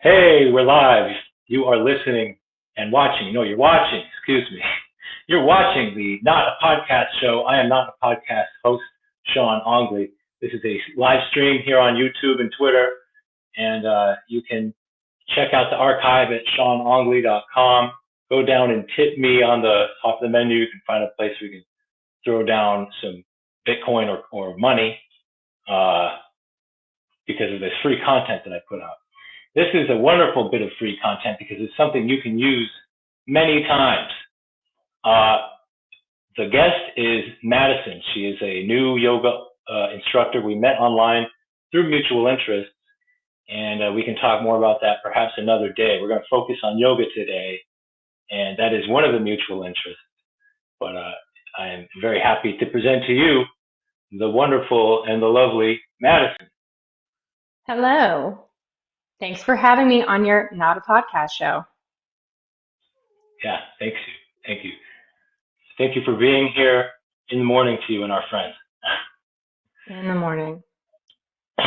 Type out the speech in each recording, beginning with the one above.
Hey, we're live. You are listening and watching. No, you're watching. Excuse me. You're watching the Not a Podcast show. I am not a podcast host, Sean Ongley. This is a live stream here on YouTube and Twitter, and you can check out the archive at seanongley.com. Go down and tip me on the top of the menu. You can find a place where you can throw down some Bitcoin or money because of this free content that I put out. This is a wonderful bit of free content because it's something you can use many times. The guest is Madison. She is a new yoga instructor. We met online through mutual interest, and we can talk more about that perhaps another day. We're going to focus on yoga today, and that is one of the mutual interests. But I am very happy to present to you the wonderful and the lovely Madison. Hello. Thanks for having me on your Not a Podcast show. Yeah, thank you. Thank you. Thank you for being here in the morning to you and our friends. In the morning. All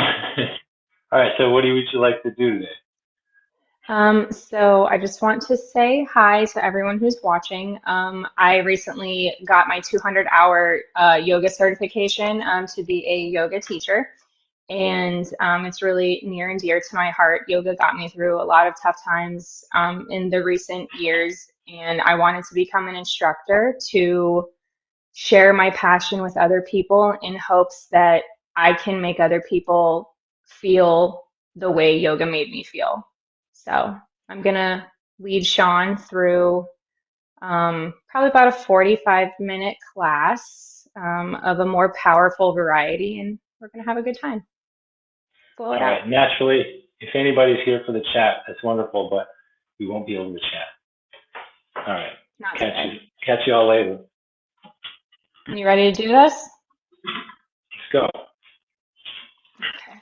right, so what would you like to do today? So I just want to say hi to everyone who's watching. I recently got my 200-hour yoga certification to be a yoga teacher. And it's really near and dear to my heart. Yoga got me through a lot of tough times in the recent years, and I wanted to become an instructor to share my passion with other people in hopes that I can make other people feel the way yoga made me feel. So I'm gonna lead Sean through probably about a 45-minute class of a more powerful variety, and we're gonna have a good time. Blow it All out. right, naturally, if anybody's here for the chat, that's wonderful, but we won't be able to chat. All right, Not today. catch you all later. You ready to do this? Let's go. Okay.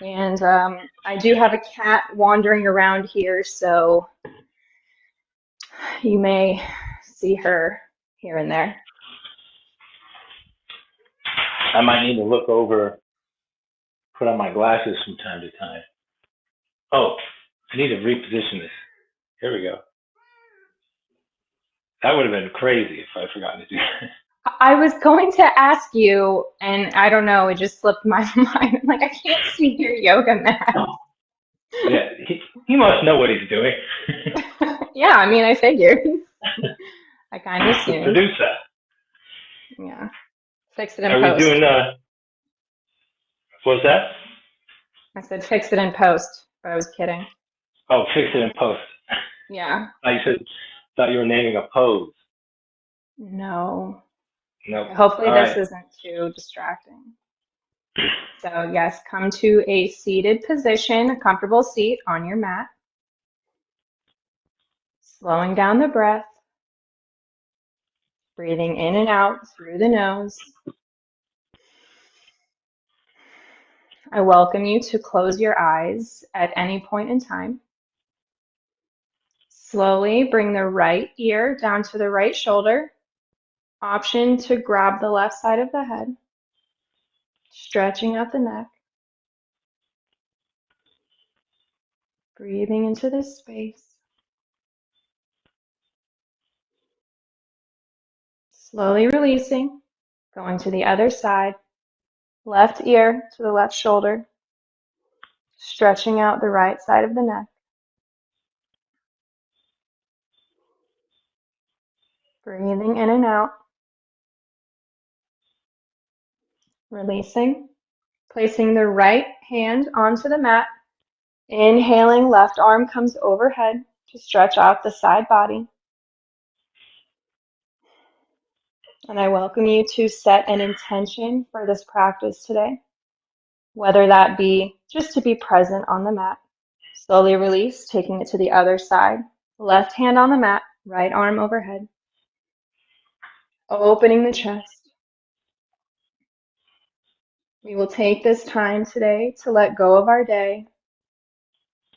And I do have a cat wandering around here, so you may see her here and there. I might need to look over, put on my glasses from time to time. Oh, I need to reposition this. Here we go. That would have been crazy if I'd forgotten to do that. I was going to ask you, and I don't know, it just slipped my mind. I'm like, I can't see your yoga mat. Yeah, he must know what he's doing. Yeah, I mean, I figured. I kind of The assumed. producer. Yeah. Fix it in Are post. we doing, what's that? I said fix it in post, but I was kidding. Oh, fix it in post. Yeah. Thought you were naming a pose. No. Nope. Hopefully All this right. isn't too distracting. So yes, come to a seated position, a comfortable seat on your mat. Slowing down the breath. Breathing in and out through the nose. I welcome you to close your eyes at any point in time. Slowly bring the right ear down to the right shoulder. Option to grab the left side of the head. Stretching out the neck. Breathing into this space. Slowly releasing. Going to the other side. Left ear to the left shoulder. Stretching out the right side of the neck. Breathing in and out. Releasing. Placing the right hand onto the mat. Inhaling, left arm comes overhead to stretch out the side body. And I welcome you to set an intention for this practice today, whether that be just to be present on the mat. Slowly release, taking it to the other side. Left hand on the mat, right arm overhead. Opening the chest. We will take this time today to let go of our day,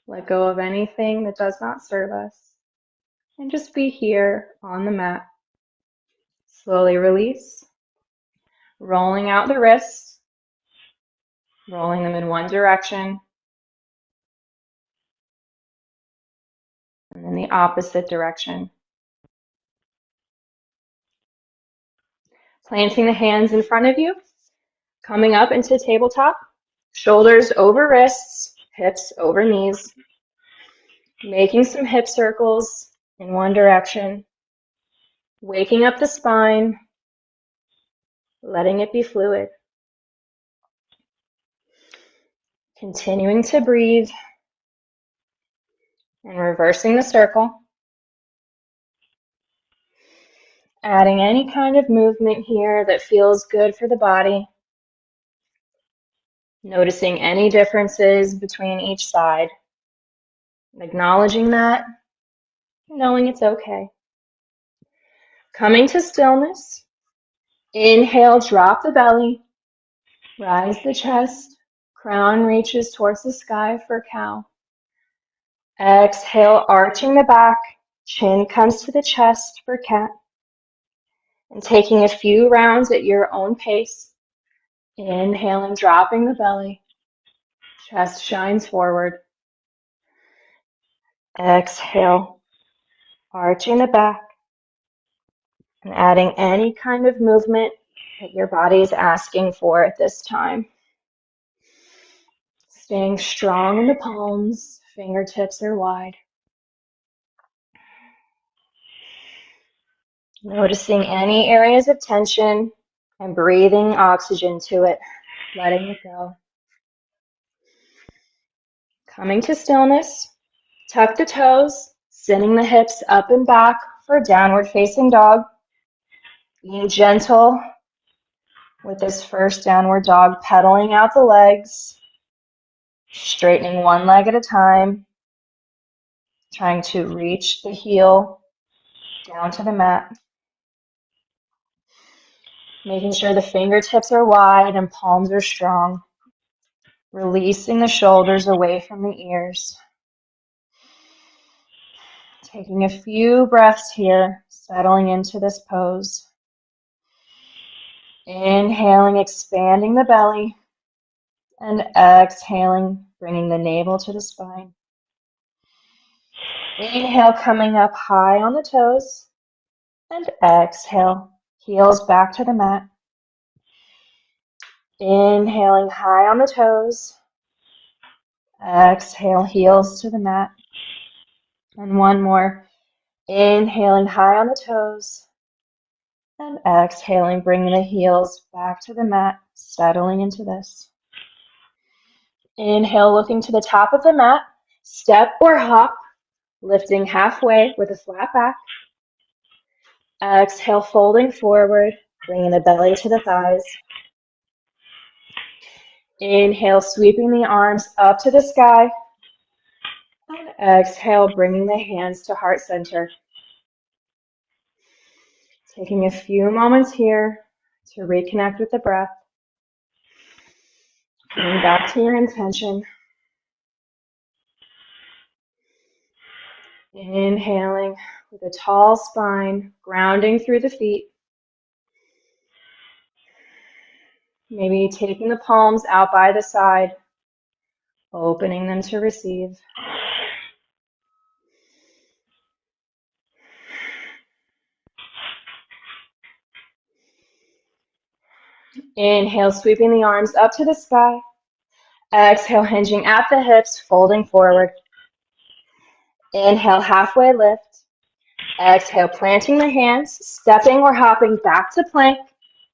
let go of anything that does not serve us, and just be here on the mat. Slowly release, rolling out the wrists, rolling them in one direction, And then the opposite direction. Planting the hands in front of you, coming up into tabletop, shoulders over wrists, hips over knees, making some hip circles in one direction, waking up the spine, letting it be fluid. Continuing to breathe and reversing the circle. Adding any kind of movement here that feels good for the body. Noticing any differences between each side. Acknowledging that, knowing it's okay. Coming to stillness. Inhale, drop the belly. Rise the chest. Crown reaches towards the sky for cow. Exhale, arching the back. Chin comes to the chest for cat. And taking a few rounds at your own pace. Inhaling, dropping the belly. Chest shines forward. Exhale, arching the back. And adding any kind of movement that your body is asking for at this time. Staying strong in the palms, fingertips are wide. Noticing any areas of tension and breathing oxygen to it, letting it go. Coming to stillness, tuck the toes, sending the hips up and back for downward facing dog. Being gentle with this first downward dog, pedaling out the legs, straightening one leg at a time, trying to reach the heel down to the mat. Making sure the fingertips are wide and palms are strong. Releasing the shoulders away from the ears. Taking a few breaths here, settling into this pose. Inhaling, expanding the belly. And exhaling, bringing the navel to the spine. Inhale, coming up high on the toes. And exhale, heels back to the mat. Inhaling high on the toes. Exhale, heels to the mat. And one more. Inhaling high on the toes. And exhaling, bringing the heels back to the mat, settling into this. Inhale, looking to the top of the mat. Step or hop, lifting halfway with a flat back. Exhale, folding forward, bringing the belly to the thighs. Inhale, sweeping the arms up to the sky. And exhale, bringing the hands to heart center. Taking a few moments here to reconnect with the breath. Coming back to your intention. Inhaling with a tall spine, grounding through the feet. Maybe taking the palms out by the side, opening them to receive. Inhale, sweeping the arms up to the sky. Exhale, hinging at the hips, folding forward. Inhale, halfway lift. Exhale, planting the hands, stepping or hopping back to plank,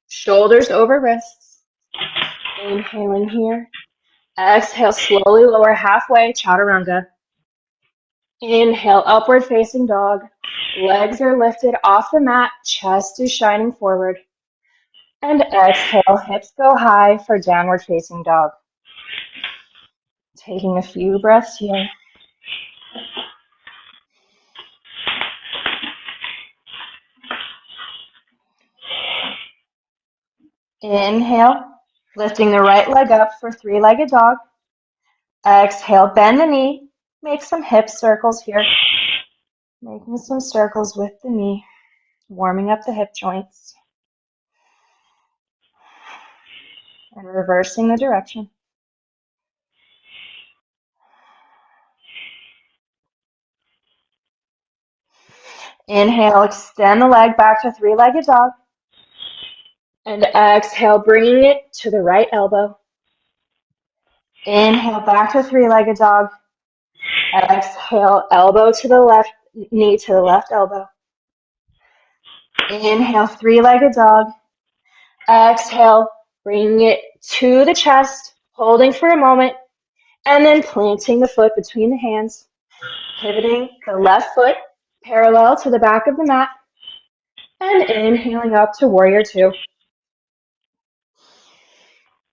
shoulders over wrists. Inhaling here. Exhale, slowly lower halfway, chaturanga. Inhale, upward facing dog. Legs are lifted off the mat, chest is shining forward. And exhale, hips go high for downward facing dog. Taking a few breaths here. Inhale, lifting the right leg up for three-legged dog. Exhale, bend the knee. Make some hip circles here. Making some circles with the knee, warming up the hip joints. And reversing the direction. Inhale, extend the leg back to three-legged dog. And exhale, bringing it to the right elbow. Inhale, back to three-legged dog. Exhale, elbow to the left, knee to the left elbow. Inhale, three-legged dog. Exhale, bringing it to the chest, holding for a moment, and then planting the foot between the hands, pivoting the left foot parallel to the back of the mat, and inhaling up to warrior two.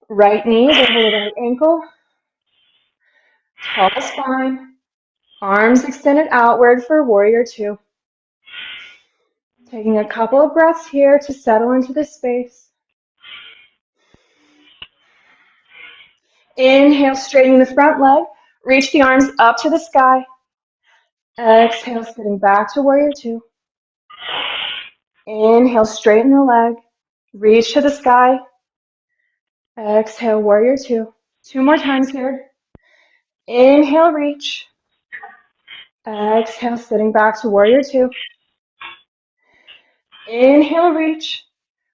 Right knees over the right ankle, tall spine, arms extended outward for warrior two. Taking a couple of breaths here to settle into this space. Inhale, straightening the front leg. Reach the arms up to the sky. Exhale, sitting back to warrior two. Inhale, straighten the leg. Reach to the sky. Exhale, warrior two. Two more times here. Inhale, reach. Exhale, sitting back to warrior two. Inhale, reach.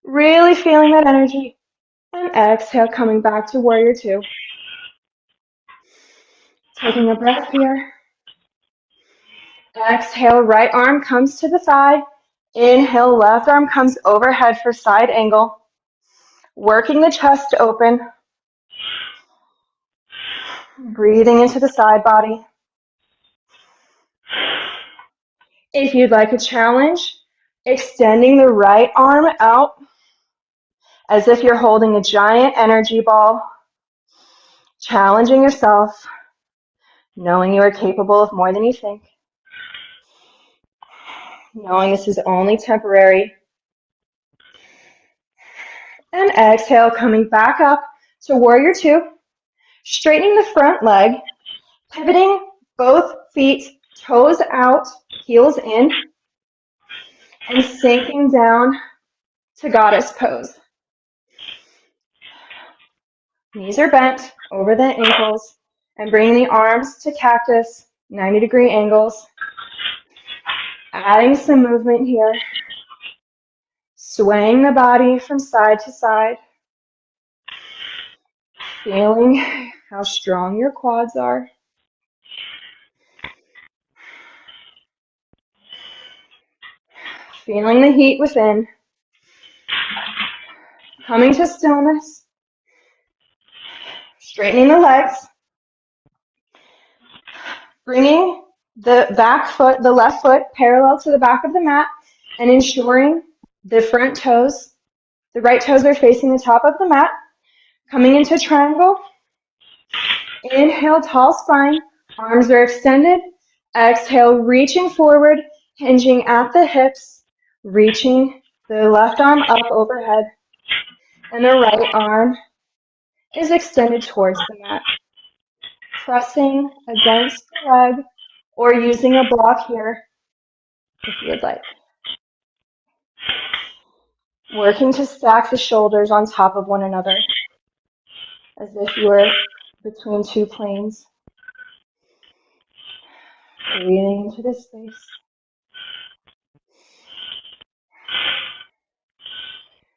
Really feeling that energy. And exhale, coming back to warrior two. Taking a breath here. Exhale, right arm comes to the thigh. Inhale, left arm comes overhead for side angle. Working the chest open. Breathing into the side body. If you'd like a challenge, extending the right arm out as if you're holding a giant energy ball. Challenging yourself, knowing you are capable of more than you think. Knowing this is only temporary. And exhale, coming back up to warrior two. Straightening the front leg, pivoting both feet, toes out, heels in, and sinking down to goddess pose. Knees are bent over the ankles, and bringing the arms to cactus, 90-degree angles. Adding some movement here. Swaying the body from side to side. Feeling how strong your quads are. Feeling the heat within. Coming to stillness. Straightening the legs. Bringing the back foot, the left foot, parallel to the back of the mat, and ensuring the front toes, the right toes are facing the top of the mat. Coming into triangle. Inhale, tall spine. Arms are extended. Exhale, reaching forward, hinging at the hips, reaching the left arm up overhead, and the right arm is extended towards the mat. Pressing against the leg or using a block here if you would like. Working to stack the shoulders on top of one another as if you were between two planes. Breathing into this space.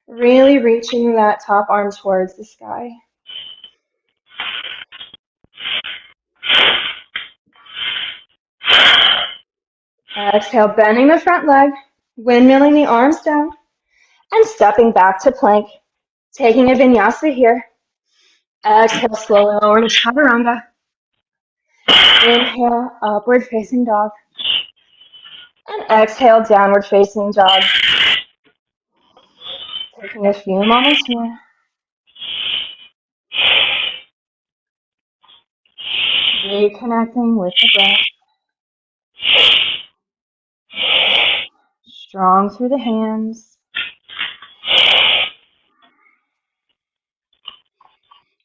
Really reaching that top arm towards the sky. Exhale, bending the front leg, windmilling the arms down, and stepping back to plank. Taking a vinyasa here. Exhale, slowly lower to chaturanga. Inhale, upward facing dog. And exhale, downward facing dog. Taking a few moments here. Reconnecting with the breath. Strong through the hands.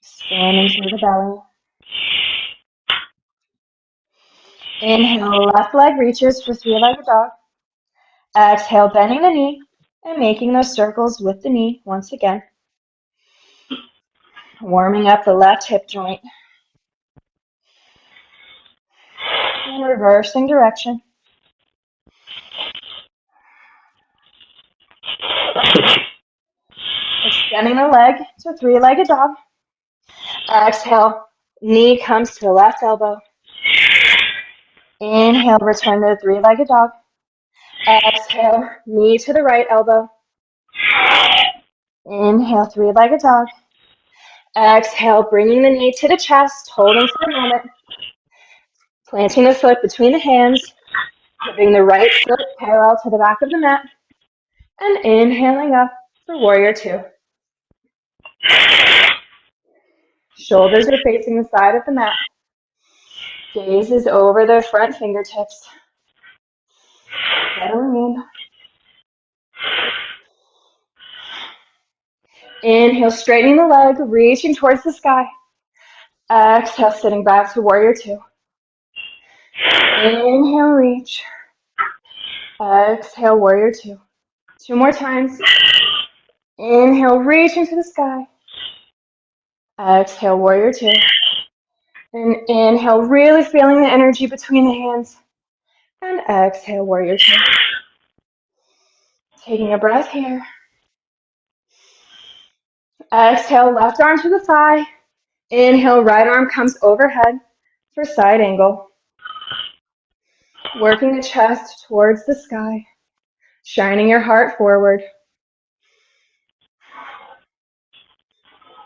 Expanding through the belly. Inhale, left leg reaches for three-legged dog. Exhale, bending the knee and making those circles with the knee once again. Warming up the left hip joint. And reversing direction. Extending the leg to three-legged dog. Exhale, knee comes to the left elbow. Inhale, return to the three-legged dog. Exhale, knee to the right elbow. Inhale, three-legged dog. Exhale, bringing the knee to the chest, holding for a moment. Planting the foot between the hands, putting the right foot parallel to the back of the mat, and inhaling up for warrior two. Shoulders are facing the side of the mat. Gaze is over the front fingertips. Settling in. Inhale, straightening the leg, reaching towards the sky. Exhale, sitting back to warrior two. Inhale, reach. Exhale, warrior two. Two more times. Inhale, reaching to the sky. Exhale, warrior two. And inhale, really feeling the energy between the hands. And exhale, warrior two. Taking a breath here. Exhale, left arm to the thigh. Inhale, right arm comes overhead for side angle. Working the chest towards the sky. Shining your heart forward.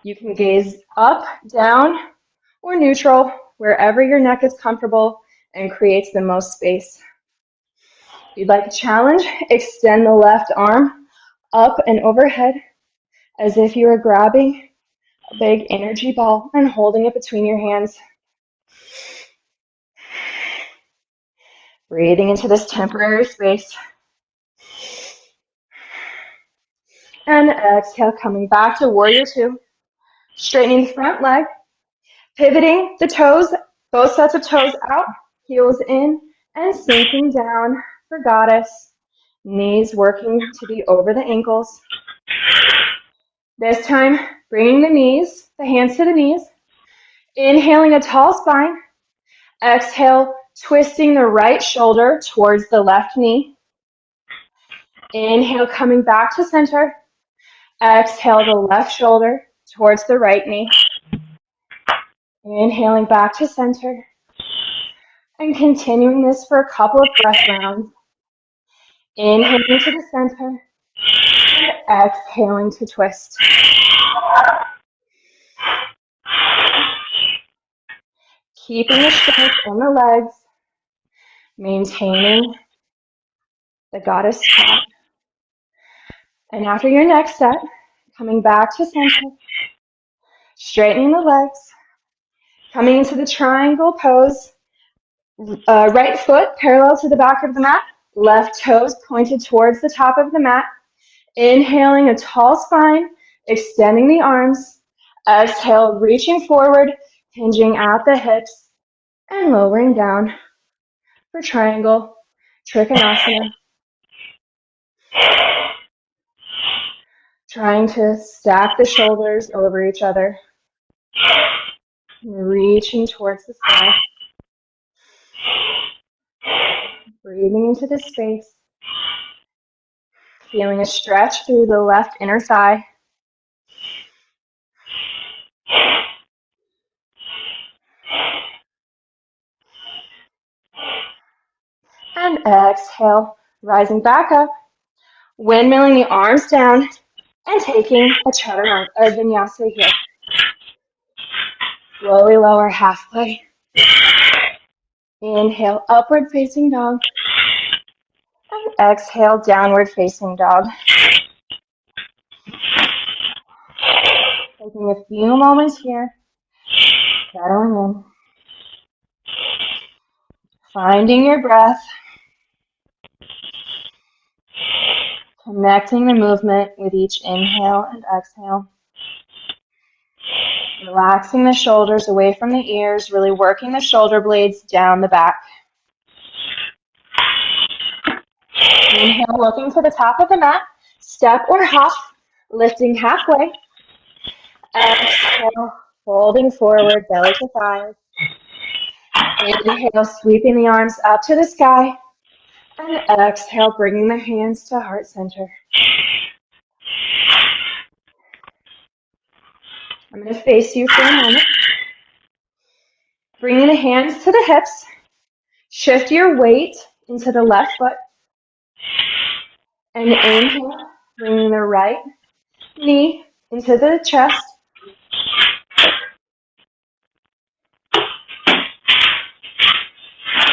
You can gaze up, down, or neutral, wherever your neck is comfortable and creates the most space. If you'd like a challenge, extend the left arm up and overhead as if you were grabbing a big energy ball and holding it between your hands. Breathing into this temporary space. And exhale, coming back to warrior two. Straightening the front leg. Pivoting the toes, both sets of toes out, heels in, and sinking down for goddess. Knees working to be over the ankles. This time, bringing the hands to the knees. Inhaling a tall spine. Exhale, twisting the right shoulder towards the left knee. Inhale, coming back to center. Exhale, the left shoulder towards the right knee. Inhaling back to center. And continuing this for a couple of breath rounds. Inhaling to the center. And exhaling to twist. Keeping the strength in the legs. Maintaining the goddess squat. And after your next set, coming back to center. Straightening the legs. Coming into the triangle pose. Right foot parallel to the back of the mat. Left toes pointed towards the top of the mat. Inhaling a tall spine, extending the arms. Exhale, reaching forward, hinging at the hips, and lowering down for triangle, Trikonasana. Trying to stack the shoulders over each other. Reaching towards the sky. Breathing into the space. Feeling a stretch through the left inner thigh. And exhale, rising back up, windmilling the arms down, and taking a chaturanga or vinyasa here. Slowly lower half play. Inhale, upward facing dog. And exhale, downward facing dog. Taking a few moments here. Settling in. Finding your breath. Connecting the movement with each inhale and exhale. Relaxing the shoulders away from the ears, really working the shoulder blades down the back. Inhale, looking to the top of the mat, step or hop, lifting halfway. Exhale, folding forward, belly to thighs. Inhale, sweeping the arms up to the sky. And exhale, bringing the hands to heart center. I'm going to face you for a moment. Bringing the hands to the hips. Shift your weight into the left foot. And inhale, bringing the right knee into the chest.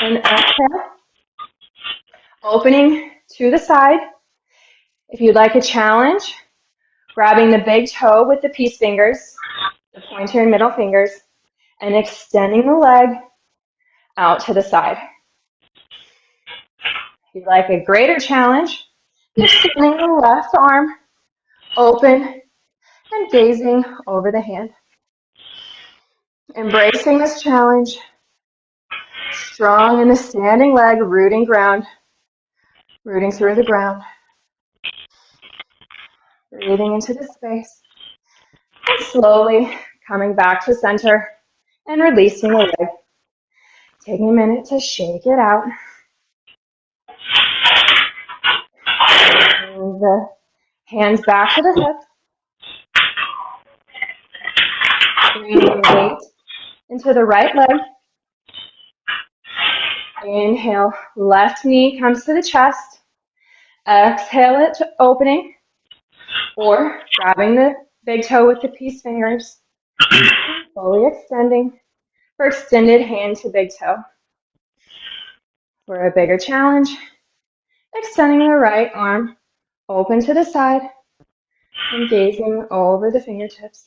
And exhale, opening to the side. If you'd like a challenge, grabbing the big toe with the peace fingers, the pointer and middle fingers, and extending the leg out to the side. If you'd like a greater challenge, extending the left arm open and gazing over the hand. Embracing this challenge, strong in the standing leg, rooting ground, rooting through the ground. Breathing into the space. And slowly coming back to center and releasing the leg. Taking a minute to shake it out. Bring the hands back to the hips. Bring the weight into the right leg. Inhale, left knee comes to the chest. Exhale it to opening. Or grabbing the big toe with the peace fingers. Slowly extending for extended hand to big toe. For a bigger challenge, extending the right arm open to the side and gazing over the fingertips.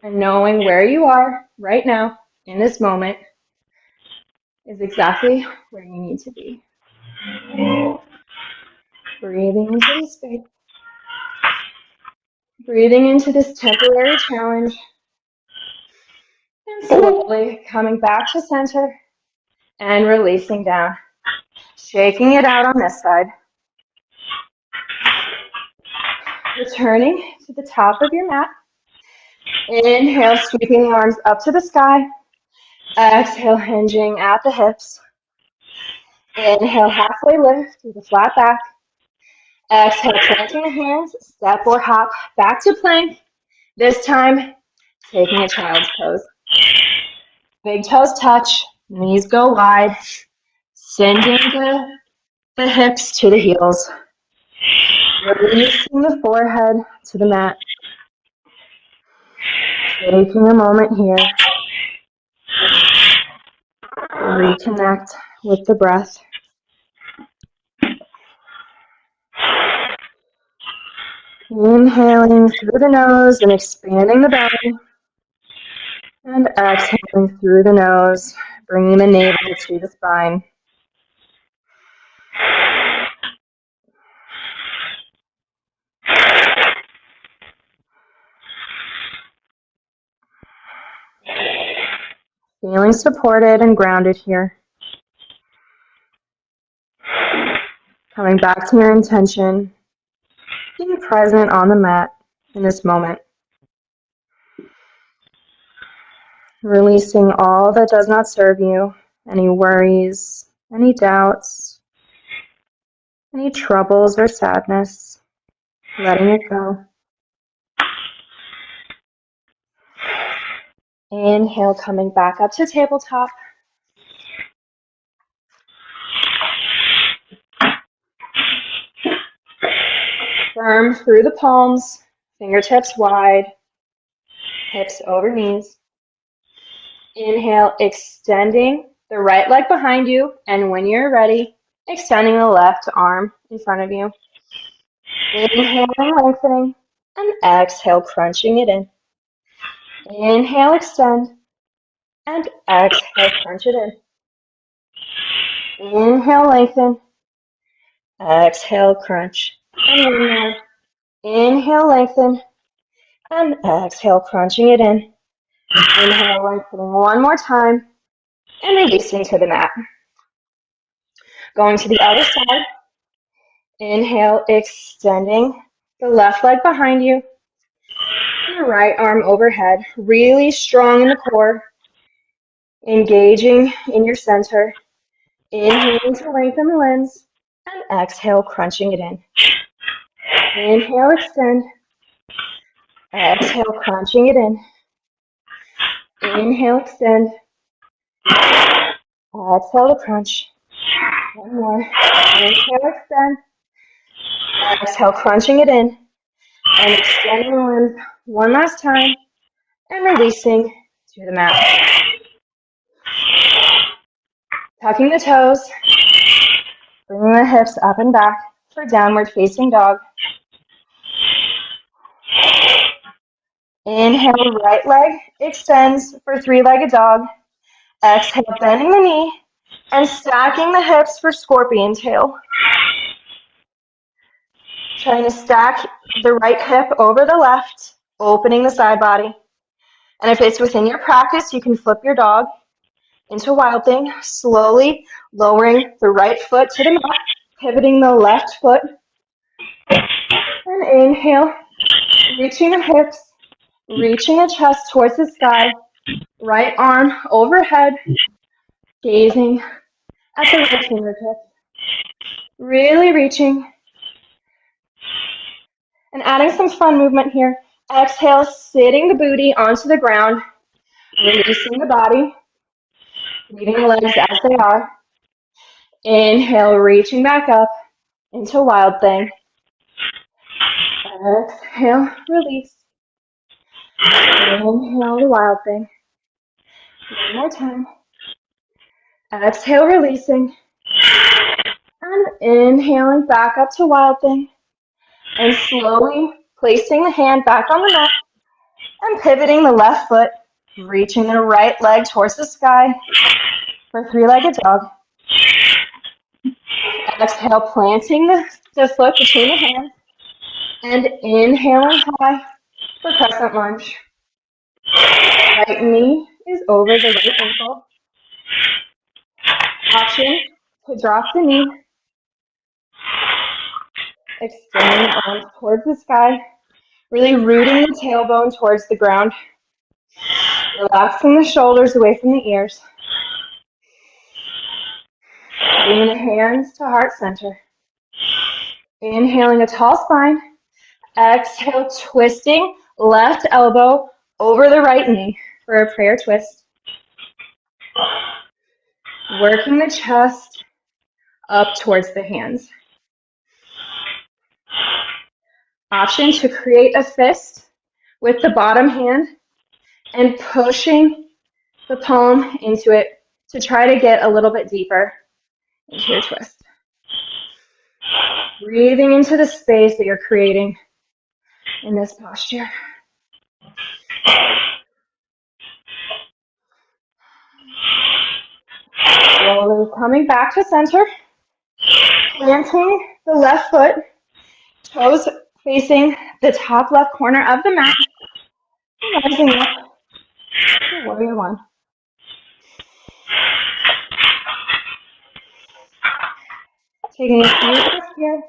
And knowing where you are right now in this moment is exactly where you need to be. Breathing into the space. Breathing into this temporary challenge. And slowly coming back to center and releasing down. Shaking it out on this side. Returning to the top of your mat. Inhale, sweeping the arms up to the sky. Exhale, hinging at the hips. Inhale, halfway lift with a flat back. Exhale, planting the hands, step or hop back to plank. This time, taking a child's pose. Big toes touch, knees go wide. Sending the hips to the heels. Releasing the forehead to the mat. Taking a moment here. Reconnect with the breath. Inhaling through the nose and expanding the belly. And exhaling through the nose, bringing the navel to the spine. Feeling supported and grounded here. Coming back to your intention, being present on the mat in this moment. Releasing all that does not serve you, any worries, any doubts, any troubles or sadness, letting it go. Inhale, coming back up to tabletop. Firm through the palms, fingertips wide, hips over knees. Inhale, extending the right leg behind you, and when you're ready, extending the left arm in front of you. Inhale, lengthening, and exhale, crunching it in. Inhale, extend, and exhale, crunch it in. Inhale, lengthen, exhale, crunch. And one more. Inhale, lengthen, and exhale, crunching it in. Inhale, lengthening one more time, and releasing to the mat. Going to the other side. Inhale, extending the left leg behind you. And the right arm overhead, really strong in the core. Engaging in your center. Inhaling to lengthen the limbs, and exhale, crunching it in. Inhale, extend. Exhale, crunching it in. Inhale, extend. Exhale to crunch. One more. Inhale, extend. Exhale, crunching it in. And extending the limbs one last time. And releasing to the mat. Tucking the toes. Bringing the hips up and back for downward facing dog. Inhale, right leg extends for three-legged dog. Exhale, bending the knee and stacking the hips for scorpion tail. Trying to stack the right hip over the left, opening the side body. And if it's within your practice, you can flip your dog into Wild Thing, slowly lowering the right foot to the mat, pivoting the left foot. And inhale, reaching the hips, reaching the chest towards the sky, right arm overhead, gazing at the right fingertips. Really reaching. And adding some fun movement here. Exhale, sitting the booty onto the ground, releasing the body, leaving the legs as they are. Inhale, reaching back up into Wild Thing. Exhale, release. Inhale to Wild Thing. One more time. Exhale, releasing. And inhaling back up to Wild Thing. And slowly placing the hand back on the mat and pivoting the left foot, reaching the right leg towards the sky for three-legged dog. Exhale, planting the foot between the hands and inhaling high for Crescent Lunge. Right knee is over the right ankle. Option to drop the knee. Extending the arms towards the sky. Really rooting the tailbone towards the ground. Relaxing the shoulders away from the ears. Bringing the hands to heart center. Inhaling a tall spine. Exhale, twisting left elbow over the right knee for a prayer twist. Working the chest up towards the hands. Option to create a fist with the bottom hand and pushing the palm into it to try to get a little bit deeper into your twist. Breathing into the space that you're creating in this posture. Slowly coming back to center, planting the left foot, toes facing the top left corner of the mat, rising up to Warrior One. Taking a few breaths here,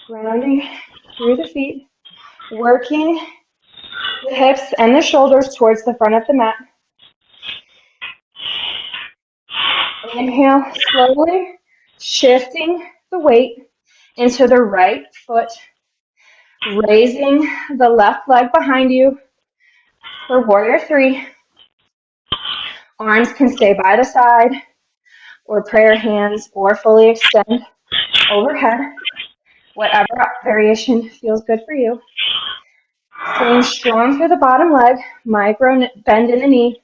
grounding through the feet, working the hips and the shoulders towards the front of the mat. Inhale, slowly shifting the weight into the right foot, raising the left leg behind you for Warrior Three. Arms can stay by the side, or prayer hands, or fully extend overhead. Whatever variation feels good for you. Staying strong through the bottom leg, micro bend in the knee.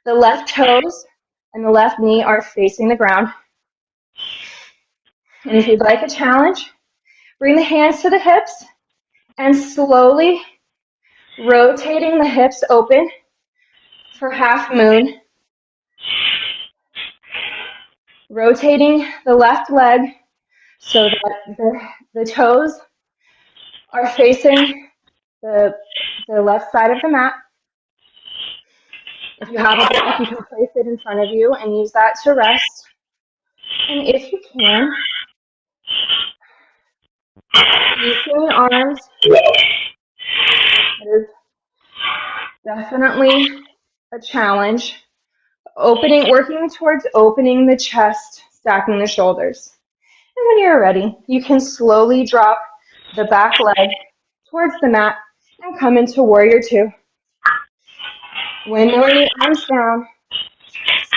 The left toes and the left knee are facing the ground. And if you'd like a challenge, bring the hands to the hips and slowly rotating the hips open for half moon. Rotating the left leg so that the toes are facing the left side of the mat. If you have a block, you can place it in front of you and use that to rest. And if you can, using the arms, it is definitely a challenge. Working towards opening the chest, stacking the shoulders. And when you're ready, you can slowly drop the back leg towards the mat and come into warrior two. Windmilling the arms down,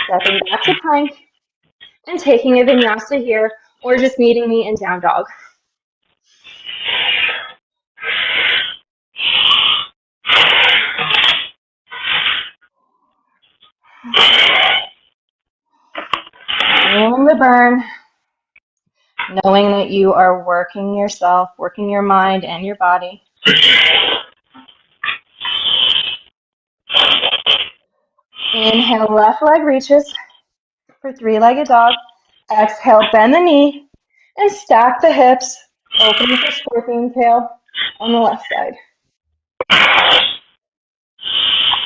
stepping back to plank, and taking a vinyasa here, or just meeting me in down dog. Feeling the burn, knowing that you are working yourself, working your mind and your body. Inhale, left leg reaches for three-legged dog. Exhale, bend the knee and stack the hips, opening for scorpion tail on the left side.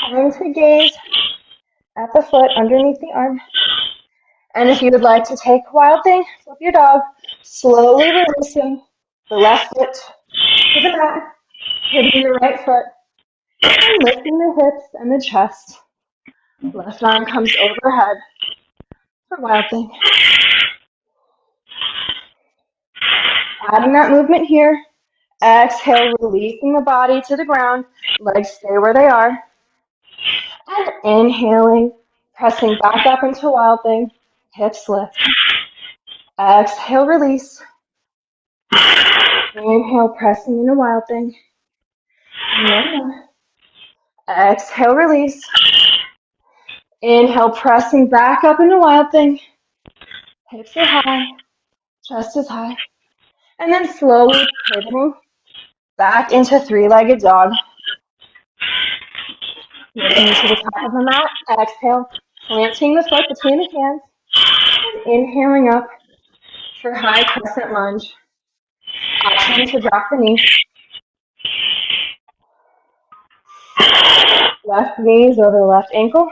Coming to gaze at the foot underneath the arm. And if you would like to take wild thing with your dog, slowly releasing the left foot to the mat, hitting the right foot, and lifting the hips and the chest. Left arm comes overhead for wild thing. Adding that movement here. Exhale, releasing the body to the ground. Legs stay where they are. And inhaling, pressing back up into wild thing. Hips lift. Exhale, release. Inhale, pressing into wild thing. One more. Exhale, release. Inhale, pressing back up into wild thing. Hips are high, chest is high. And then slowly pivoting back into three-legged dog. Moving to the top of the mat. Exhale, planting the foot between the hands. And inhaling up for high crescent lunge. Option to drop the knee. Left knees over the left ankle.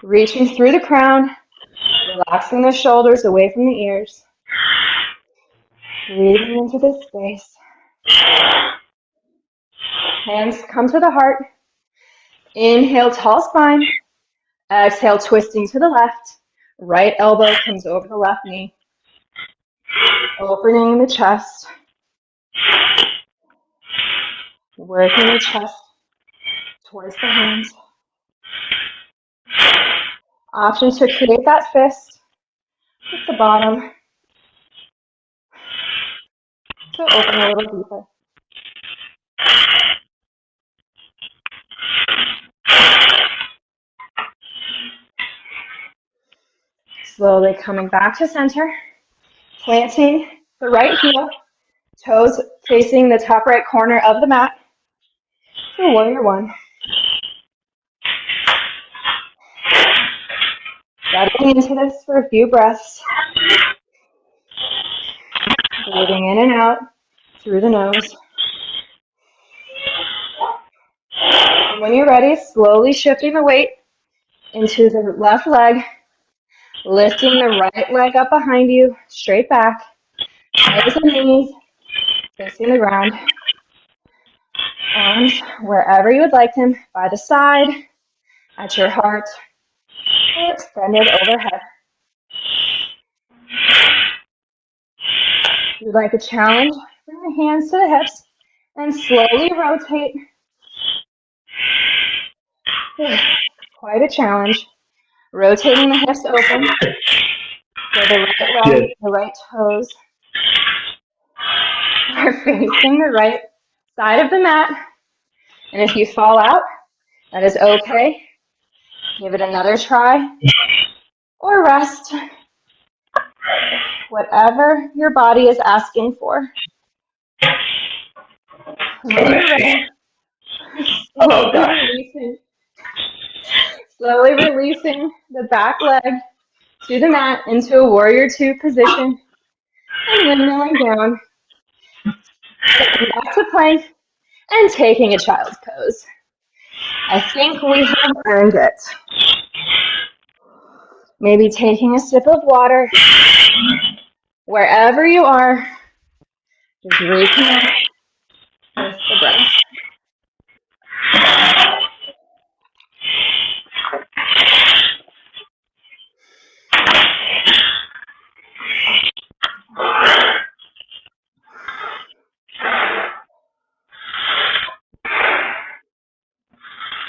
Reaching through the crown. Relaxing the shoulders away from the ears. Breathing into this space. Hands come to the heart. Inhale, tall spine. Exhale, twisting to the left. Right elbow comes over the left knee. Opening the chest. Working the chest towards the hands. Option to create that fist with the bottom. So open a little deeper. Slowly coming back to center. Planting the right heel. Toes facing the top right corner of the mat. For warrior one. Settling into this for a few breaths. Breathing in and out through the nose. And when you're ready, slowly shifting the weight into the left leg. Lifting the right leg up behind you, straight back. Toes and knees facing the ground. Arms wherever you would like them, by the side, at your heart, or extended overhead. If you'd like a challenge, bring the hands to the hips and slowly rotate. Quite a challenge. Rotating the hips open. So the right leg, the right toes are facing the right side of the mat. And if you fall out, that is okay. Give it another try. Or rest. Whatever your body is asking for. When you're ready, slowly releasing the back leg to the mat into a warrior two position. And windmilling down. Stepping back to plank and taking a child's pose. I think we have earned it. Maybe taking a sip of water. Wherever you are, just reconnect with the breath.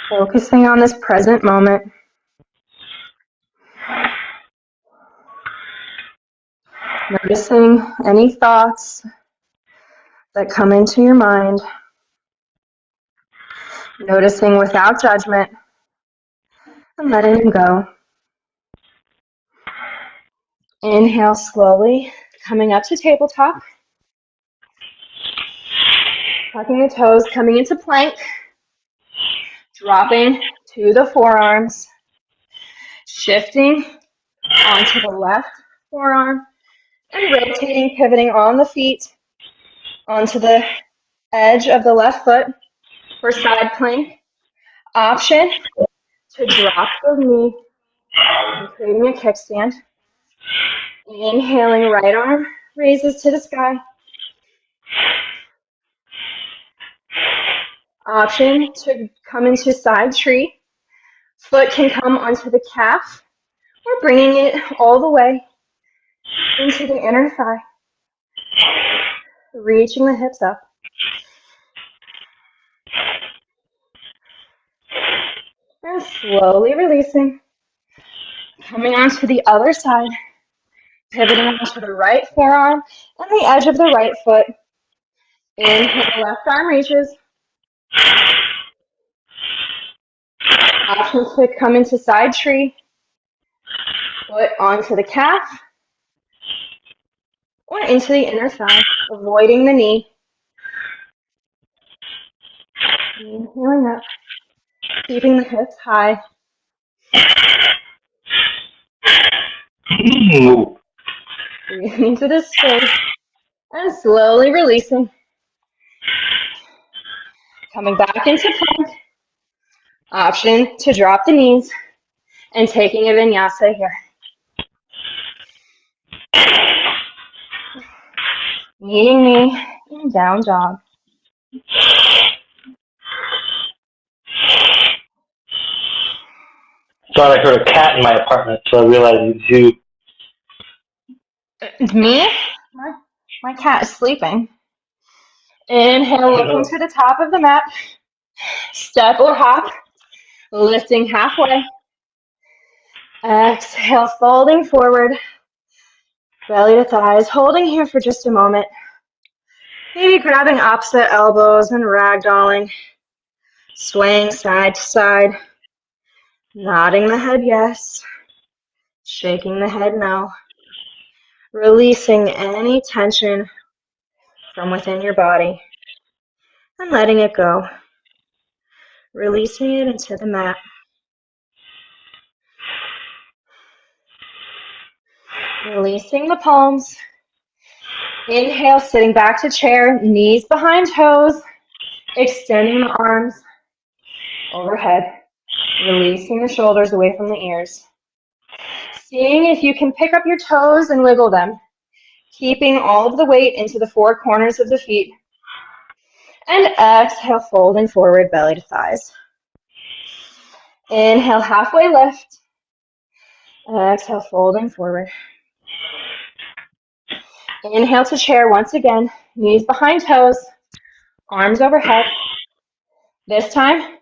Focusing on this present moment. Noticing any thoughts that come into your mind. Noticing without judgment and letting them go. Inhale slowly, coming up to tabletop. Tucking the toes, coming into plank. Dropping to the forearms. Shifting onto the left forearm. And rotating, pivoting on the feet onto the edge of the left foot for side plank. Option to drop the knee and creating a kickstand. Inhaling, right arm raises to the sky. Option to come into side tree. Foot can come onto the calf or bringing it all the way into the inner thigh. Reaching the hips up. And slowly releasing. Coming onto the other side. Pivoting onto the right forearm and the edge of the right foot. Inhale, left arm reaches. Option to come into side tree. Foot onto the calf or into the inner thigh, avoiding the knee. Inhaling up, keeping the hips high. Breathing into this space and slowly releasing. Coming back into plank. Option to drop the knees and taking a vinyasa here. Meeting me in down dog. Thought I heard a cat in my apartment, so I realized it was you. Me? My cat is sleeping. Inhale, looking to the top of the mat. Step or hop, lifting halfway. Exhale, folding forward. Belly to thighs, holding here for just a moment. Maybe grabbing opposite elbows and ragdolling. Swaying side to side. Nodding the head yes. Shaking the head no. Releasing any tension from within your body and letting it go. Releasing it into the mat. Releasing the palms. Inhale, sitting back to chair, knees behind toes, extending the arms overhead, releasing the shoulders away from the ears. Seeing if you can pick up your toes and wiggle them, keeping all of the weight into the four corners of the feet. And exhale, folding forward, belly to thighs. Inhale, halfway lift. Exhale, folding forward. Inhale to chair once again, knees behind toes, arms overhead. This time,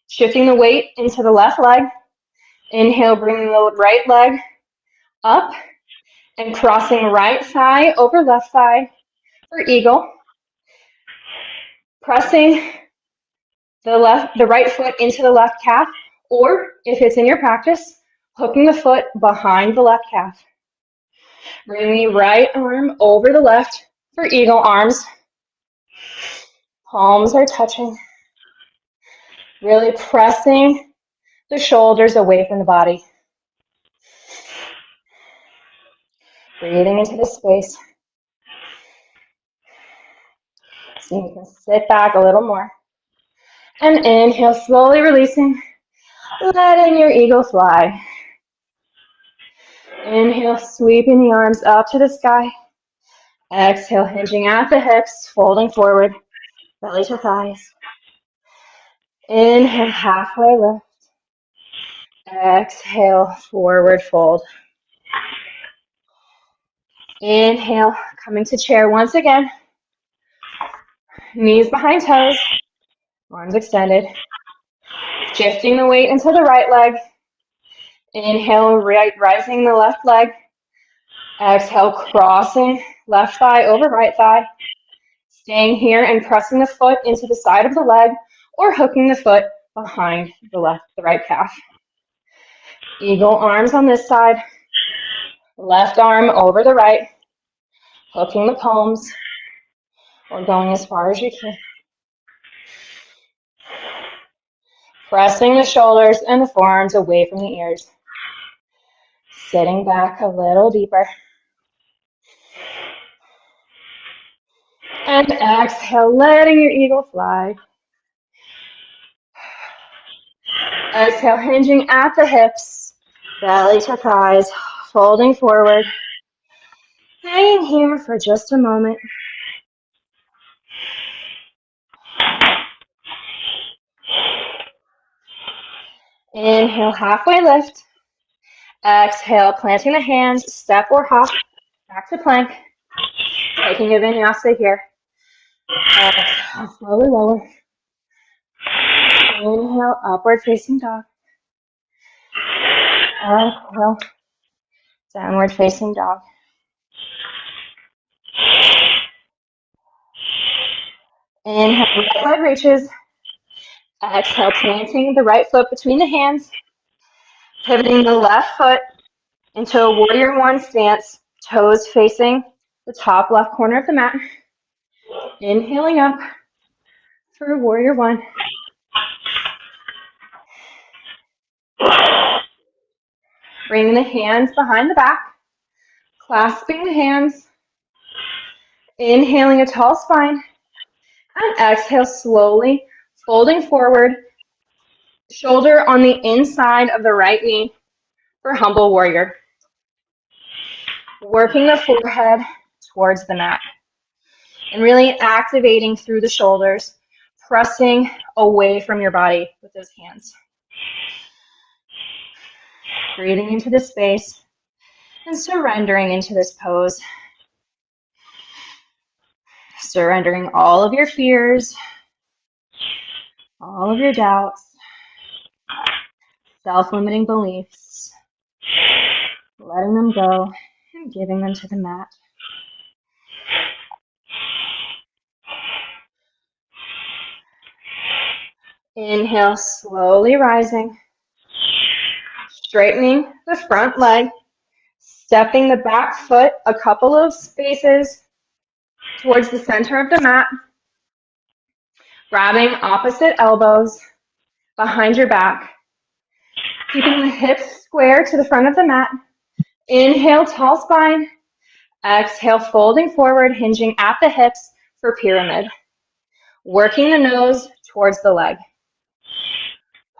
shifting the weight into the left leg. Inhale, bringing the right leg up and crossing right thigh over left thigh for eagle. Pressing the right foot into the left calf, or if it's in your practice, hooking the foot behind the left calf. Bring the right arm over the left for eagle arms. Palms are touching. Really pressing the shoulders away from the body. Breathing into the space. So you can sit back a little more. And inhale, slowly releasing, letting your eagle fly. Inhale, sweeping the arms up to the sky. Exhale, hinging at the hips, folding forward, belly to thighs. Inhale, halfway lift. Exhale, forward fold. Inhale, coming to chair once again. Knees behind toes, arms extended. Shifting the weight into the right leg. Inhale, rising the left leg. Exhale, crossing left thigh over right thigh. Staying here and pressing the foot into the side of the leg or hooking the foot behind the right calf. Eagle arms on this side. Left arm over the right. Hooking the palms or going as far as you can. Pressing the shoulders and the forearms away from the ears. Sitting back a little deeper. And exhale, letting your eagle fly. Exhale, hinging at the hips, belly to thighs, folding forward. Hanging here for just a moment. Inhale, halfway lift. Exhale, planting the hands, step or hop back to plank. Taking a vinyasa here. Exhale, slowly lower. Inhale, upward facing dog. Exhale, downward facing dog. Inhale, right leg reaches. Exhale, planting the right foot between the hands. Pivoting the left foot into a warrior one stance, toes facing the top left corner of the mat. Inhaling up for warrior one. Bringing the hands behind the back, clasping the hands. Inhaling a tall spine. And exhale slowly, folding forward, shoulder on the inside of the right knee for humble warrior. Working the forehead towards the mat. And really activating through the shoulders, pressing away from your body with those hands. Breathing into the space and surrendering into this pose. Surrendering all of your fears, all of your doubts, self-limiting beliefs, letting them go and giving them to the mat. Inhale, slowly rising, straightening the front leg, stepping the back foot a couple of spaces towards the center of the mat, grabbing opposite elbows behind your back, keeping the hips square to the front of the mat. Inhale, tall spine. Exhale, folding forward, hinging at the hips for pyramid. Working the nose towards the leg.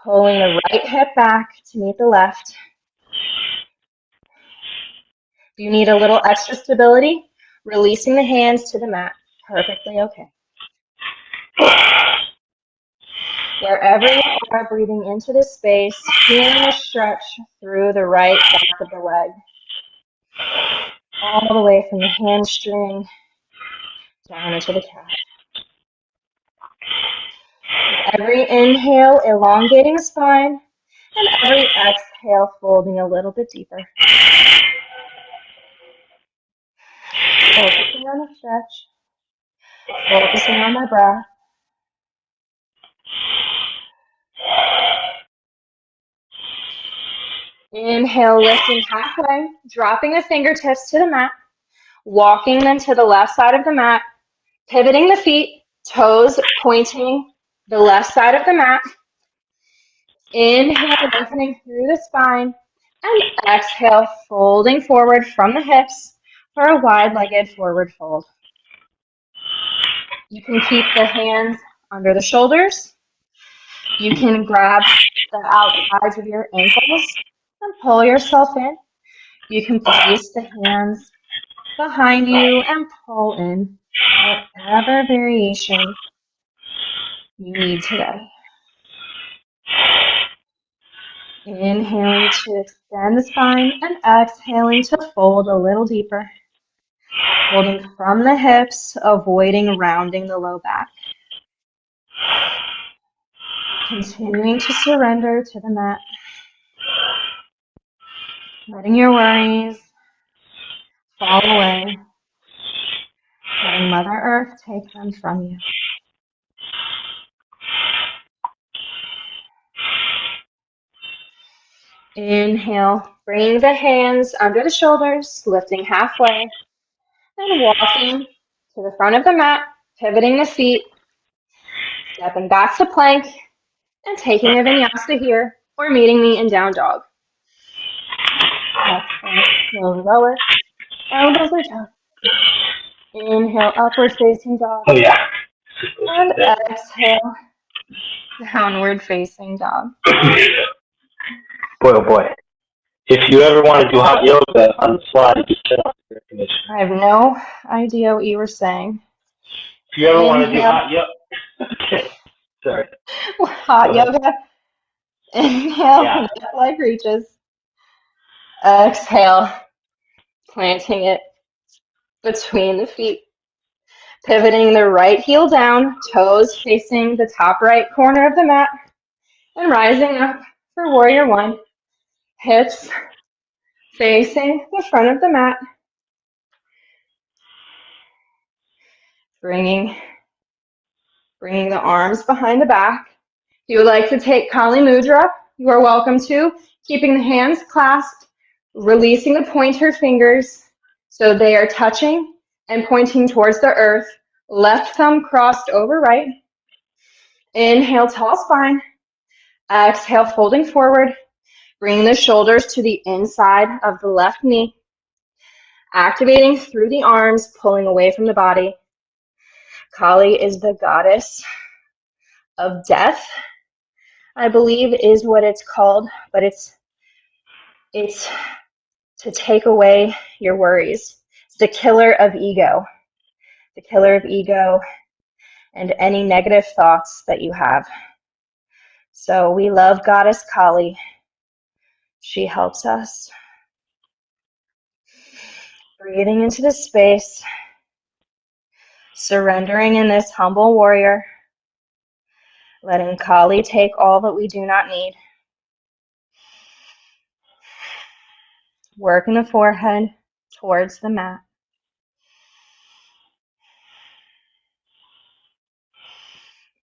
Pulling the right hip back to meet the left. If you need a little extra stability, releasing the hands to the mat. Perfectly okay. Wherever you are, breathing into this space, feeling a stretch through the right back of the leg. All the way from the hamstring down into the calf. Every inhale, elongating the spine, and every exhale, folding a little bit deeper. Focusing on the stretch, focusing on my breath. Inhale, lifting halfway, dropping the fingertips to the mat, walking them to the left side of the mat, pivoting the feet, toes pointing the left side of the mat. Inhale, lifting through the spine, and exhale, folding forward from the hips for a wide-legged forward fold. You can keep the hands under the shoulders. You can grab the outsides of your ankles and pull yourself in. You can place the hands behind you and pull in, whatever variation you need today. Inhaling to extend the spine and exhaling to fold a little deeper. Folding from the hips, avoiding rounding the low back. Continuing to surrender to the mat. Letting your worries fall away. Letting Mother Earth take them from you. Inhale, bring the hands under the shoulders, lifting halfway, and walking to the front of the mat, pivoting the feet, stepping back to plank, and taking a vinyasa here, or meeting me in down dog. Exhale, slowly lower, elbows are tucked. Inhale, upward facing dog. Oh yeah. And exhale, downward facing dog. Boy, oh boy. If you ever want to do hot yoga on the fly, just turn off the air conditioner. I have no idea what you were saying. If you ever want to do hot yoga, okay. Sorry. Hot yoga. Inhale, lift leg reaches. Exhale, planting it between the feet. Pivoting the right heel down, toes facing the top right corner of the mat, and rising up for warrior one. Hips facing the front of the mat. Bringing the arms behind the back. If you would like to take Kali Mudra, you are welcome to. Keeping the hands clasped, releasing the pointer fingers so they are touching and pointing towards the earth. Left thumb crossed over right. Inhale, tall spine. Exhale, folding forward. Bring the shoulders to the inside of the left knee. Activating through the arms, pulling away from the body. Kali is the goddess of death, I believe is what it's called, but it's to take away your worries. It's the killer of ego. The killer of ego and any negative thoughts that you have. So we love Goddess Kali. She helps us. Breathing into the space, surrendering in this humble warrior, letting Kali take all that we do not need. Working the forehead towards the mat.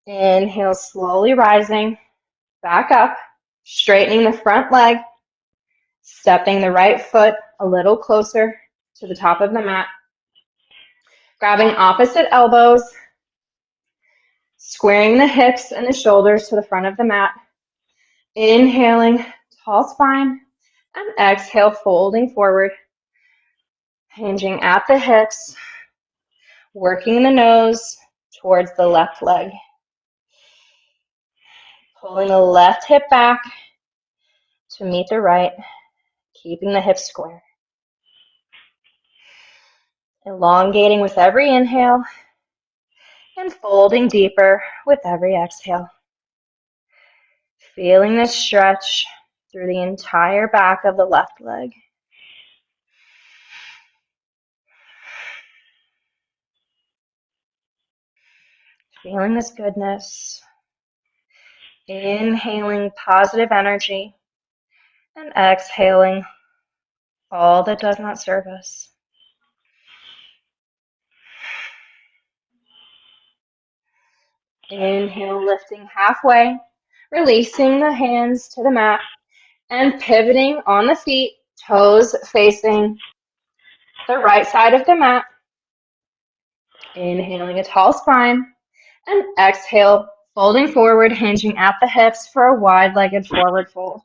Inhale, slowly rising back up, straightening the front leg, stepping the right foot a little closer to the top of the mat. Grabbing opposite elbows, squaring the hips and the shoulders to the front of the mat. Inhaling, tall spine, and exhale, folding forward, hinging at the hips, working the nose towards the left leg. Pulling the left hip back to meet the right, keeping the hips square. Elongating with every inhale and folding deeper with every exhale. Feeling the stretch through the entire back of the left leg. Feeling this goodness. Inhaling positive energy and exhaling all that does not serve us. Inhale, lifting halfway, releasing the hands to the mat and pivoting on the feet, toes facing the right side of the mat. Inhaling a tall spine and exhale, folding forward, hinging at the hips for a wide-legged forward fold.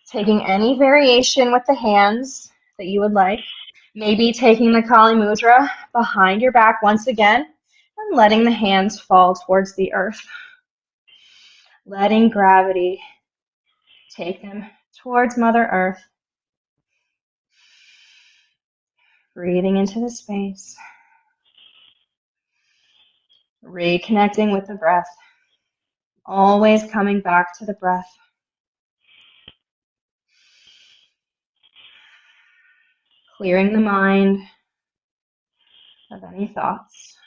Taking any variation with the hands that you would like. Maybe taking the Kali Mudra behind your back once again and letting the hands fall towards the earth. Letting gravity take them towards Mother Earth. Breathing into the space. Reconnecting with the breath. Always coming back to the breath. Clearing the mind of any thoughts.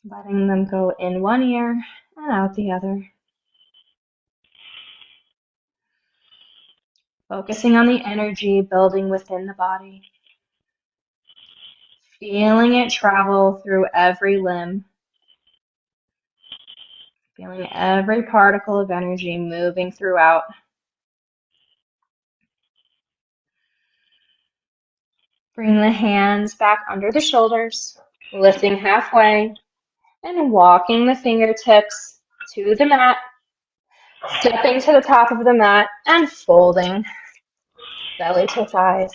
letting them go in one ear and out the other. Focusing on the energy building within the body. Feeling it travel through every limb. Feeling every particle of energy moving throughout. Bring the hands back under the shoulders, lifting halfway and walking the fingertips to the mat, stepping to the top of the mat and folding belly to thighs.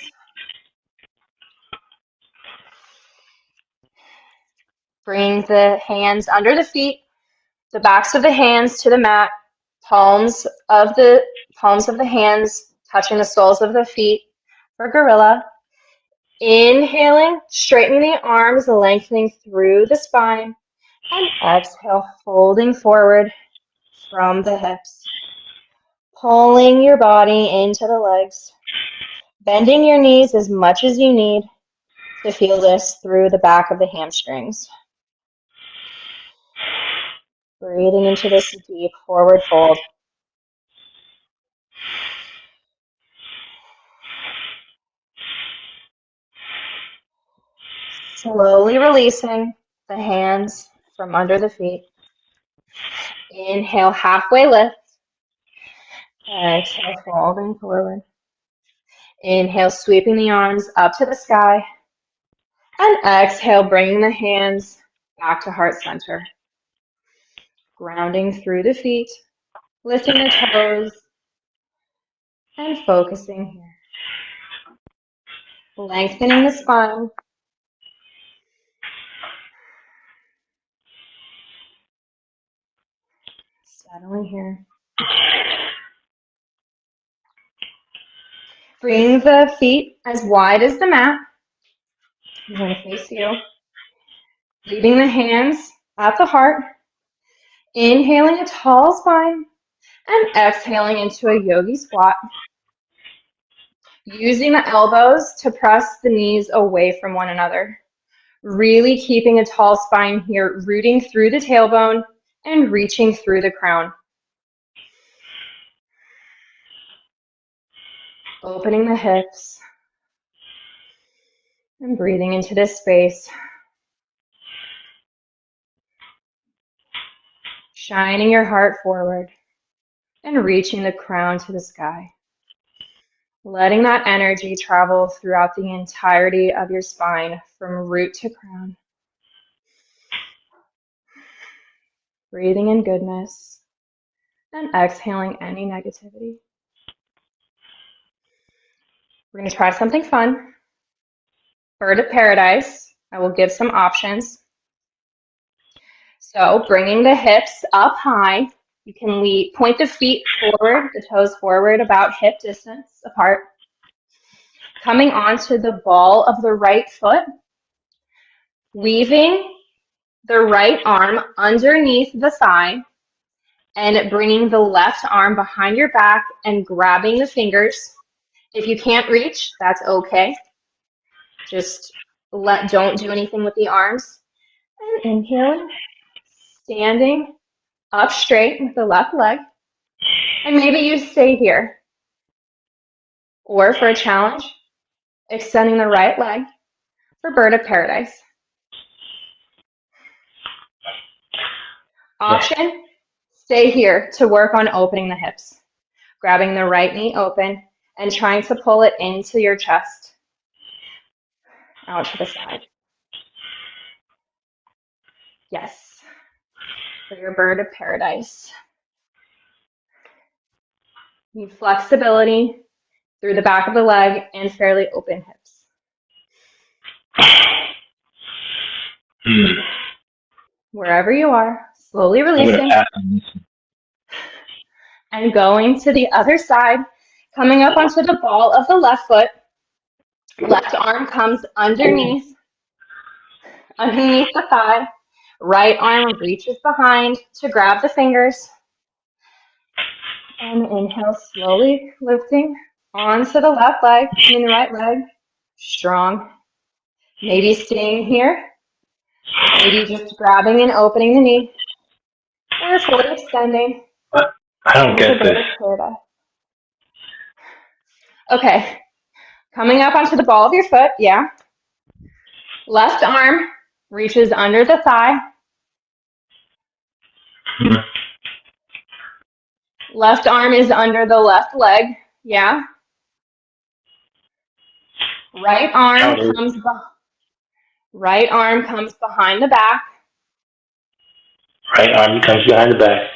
Bring the hands under the feet, the backs of the hands to the mat, palms of the hands touching the soles of the feet for gorilla. Inhaling, straightening the arms, lengthening through the spine, and exhale, folding forward from the hips. Pulling your body into the legs, bending your knees as much as you need to feel this through the back of the hamstrings. Breathing into this deep forward fold. Slowly releasing the hands from under the feet. Inhale, halfway lift. Exhale, folding forward. Inhale, sweeping the arms up to the sky. And exhale, bringing the hands back to heart center. Grounding through the feet, lifting the toes, and focusing here. Lengthening the spine. Settling here. Bring the feet as wide as the mat. I'm going to face you. Leaving the hands at the heart. Inhaling a tall spine and exhaling into a yogi squat. Using the elbows to press the knees away from one another. Really keeping a tall spine here, rooting through the tailbone and reaching through the crown. Opening the hips and breathing into this space. Shining your heart forward and reaching the crown to the sky. Letting that energy travel throughout the entirety of your spine from root to crown. Breathing in goodness and exhaling any negativity. We're going to try something fun. Bird of paradise. I will give some options. So bringing the hips up high. You can point the feet forward, the toes forward about hip distance apart. Coming onto the ball of the right foot. Weaving the right arm underneath the thigh and bringing the left arm behind your back and grabbing the fingers. If you can't reach, that's okay. Just don't do anything with the arms. And inhaling, standing up straight with the left leg. And maybe you stay here. Or for a challenge, extending the right leg for bird of paradise. Option, stay here to work on opening the hips. Grabbing the right knee open and trying to pull it into your chest. Out to the side. Yes. For your bird of paradise. Need flexibility through the back of the leg and fairly open hips. Wherever you are, slowly releasing. And going to the other side, coming up onto the ball of the left foot. Left arm comes underneath the thigh. Right arm reaches behind to grab the fingers. And inhale, slowly lifting onto the left leg, the right leg. Strong. Maybe staying here Maybe just grabbing and opening the knee, or fully extending. I don't get this. Okay, coming up onto the ball of your foot, yeah. Left arm reaches under the thigh. Mhm. Left arm is under the left leg, yeah. Right arm comes behind the back Right arm comes behind the back.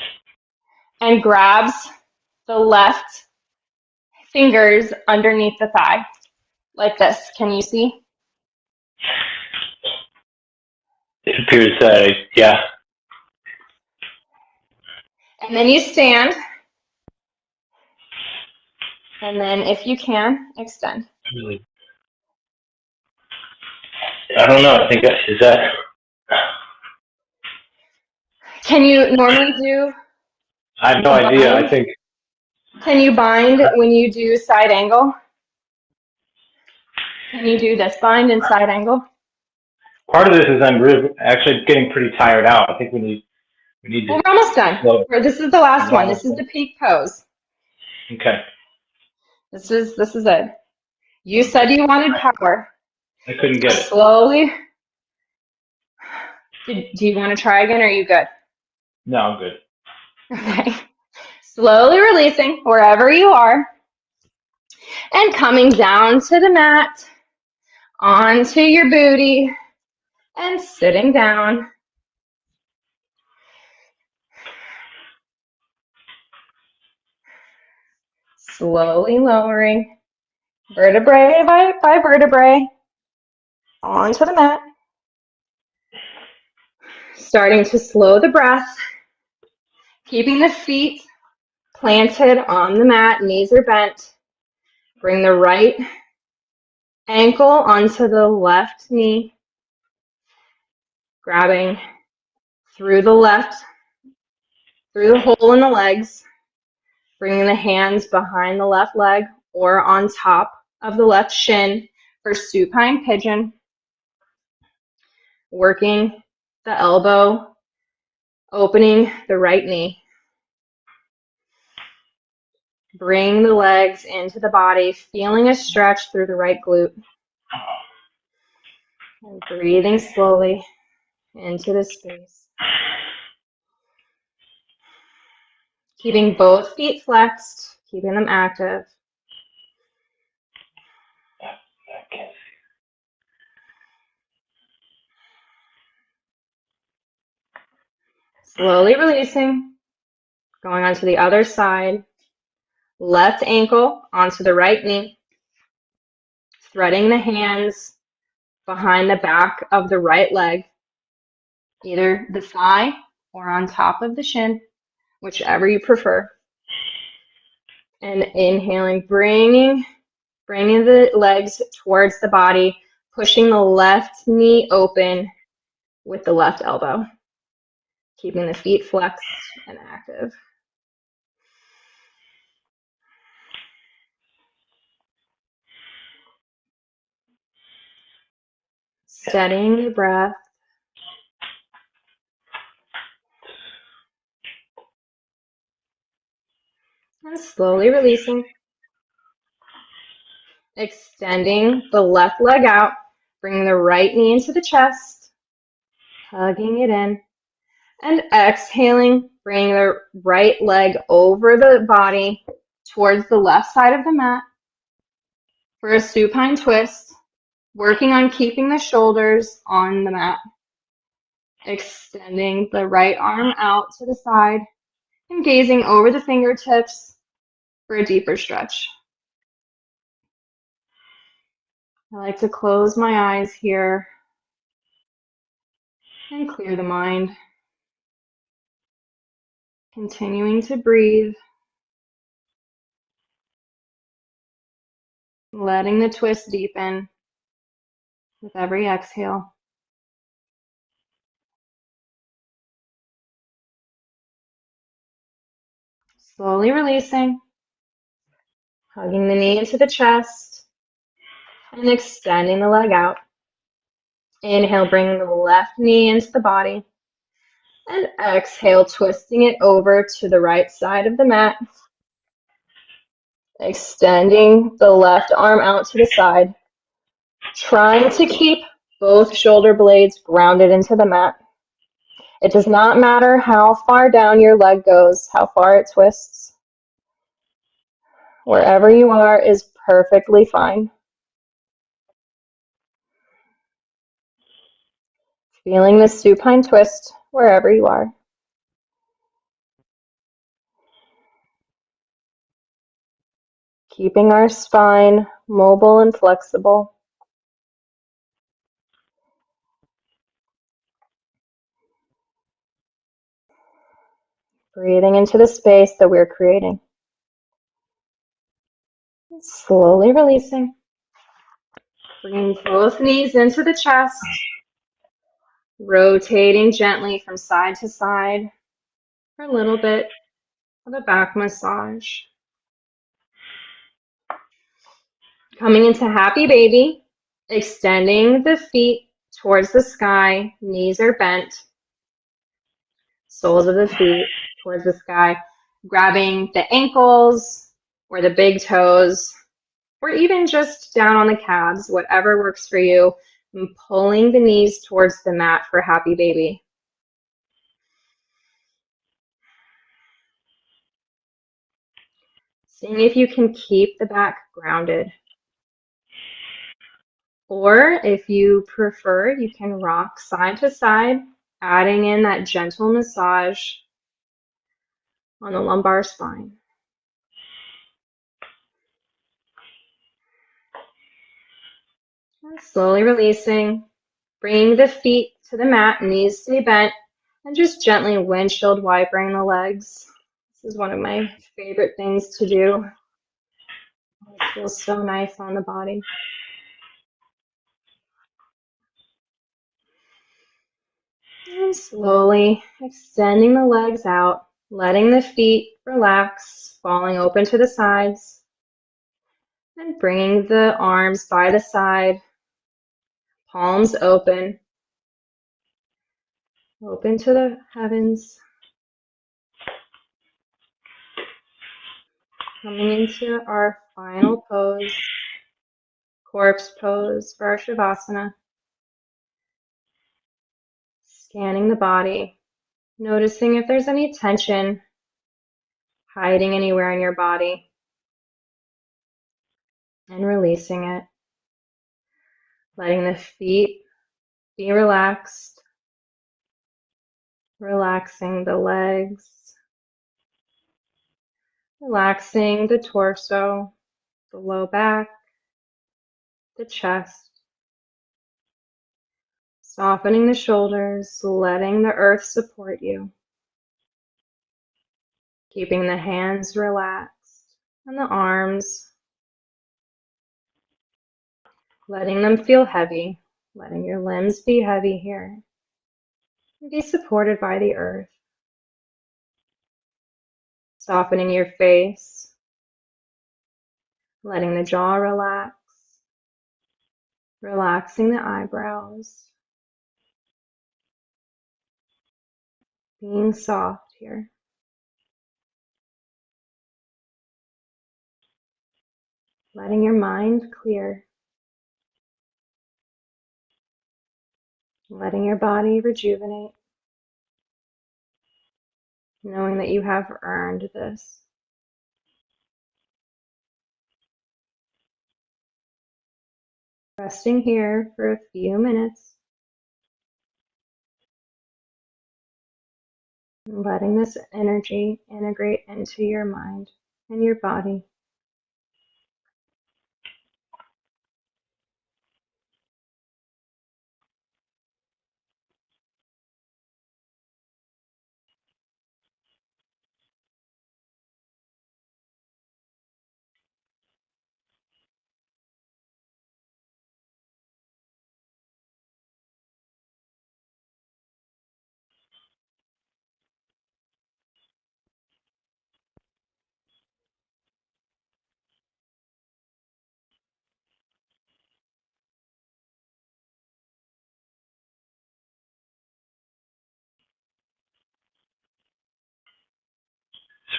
and grabs the left fingers underneath the thigh, like this. Can you see? It appears that, yeah. And then you stand. And then if you can, extend. I don't know. I think is that. Can you normally do? I have no idea. I think. Can you bind when you do side angle? Can you do this bind and side angle? Part of this is I'm really actually getting pretty tired out. I think we need to. Well, we're almost done. This is the last one. This is the peak pose. Okay. This is it. You said you wanted power. I couldn't get it. Slowly. Do you want to try again, or are you good? No, I'm good. Okay. Slowly releasing wherever you are and coming down to the mat, onto your booty, and sitting down. Slowly lowering vertebrae by vertebrae onto the mat. Starting to slow the breath, keeping the feet planted on the mat, knees are bent. Bring the right ankle onto the left knee, grabbing through the hole in the legs, bringing the hands behind the left leg or on top of the left shin for supine pigeon, working the elbow, opening the right knee. Bring the legs into the body, feeling a stretch through the right glute. And breathing slowly into the space. Keeping both feet flexed, keeping them active. Slowly releasing, going on to the other side. Left ankle onto the right knee. Threading the hands behind the back of the right leg, either the thigh or on top of the shin, whichever you prefer. And inhaling, bringing the legs towards the body, pushing the left knee open with the left elbow, keeping the feet flexed and active. Steadying the breath. And slowly releasing. Extending the left leg out, bringing the right knee into the chest, hugging it in, and exhaling, bringing the right leg over the body towards the left side of the mat for a supine twist, working on keeping the shoulders on the mat. Extending the right arm out to the side and gazing over the fingertips for a deeper stretch. I like to close my eyes here and clear the mind. Continuing to breathe, letting the twist deepen with every exhale. Slowly releasing, hugging the knee into the chest, and extending the leg out. Inhale, bring the left knee into the body. And exhale, twisting it over to the right side of the mat. Extending the left arm out to the side. Trying to keep both shoulder blades grounded into the mat. It does not matter how far down your leg goes, how far it twists. Wherever you are is perfectly fine. Feeling the supine twist wherever you are. Keeping our spine mobile and flexible. Breathing into the space that we're creating. Slowly releasing. Bringing both knees into the chest. Rotating gently from side to side for a little bit of a back massage. Coming into happy baby, extending the feet towards the sky, knees are bent, soles of the feet towards the sky, grabbing the ankles or the big toes, or even just down on the calves, whatever works for you, and pulling the knees towards the mat for happy baby. Seeing if you can keep the back grounded. Or if you prefer, you can rock side to side, adding in that gentle massage on the lumbar spine. And slowly releasing, bringing the feet to the mat, knees stay bent, and just gently windshield wipering the legs. This is one of my favorite things to do. It feels so nice on the body. And slowly extending the legs out, letting the feet relax, falling open to the sides, and bringing the arms by the side, palms open, open to the heavens. Coming into our final pose, corpse pose for our Savasana. Scanning the body, noticing if there's any tension hiding anywhere in your body, and releasing it. Letting the feet be relaxed, relaxing the legs, relaxing the torso, the low back, the chest. Softening the shoulders, letting the earth support you. Keeping the hands relaxed and the arms, letting them feel heavy, letting your limbs be heavy here. And be supported by the earth. Softening your face, letting the jaw relax, relaxing the eyebrows. Being soft here. Letting your mind clear. Letting your body rejuvenate. Knowing that you have earned this. Resting here for a few minutes. Letting this energy integrate into your mind and your body.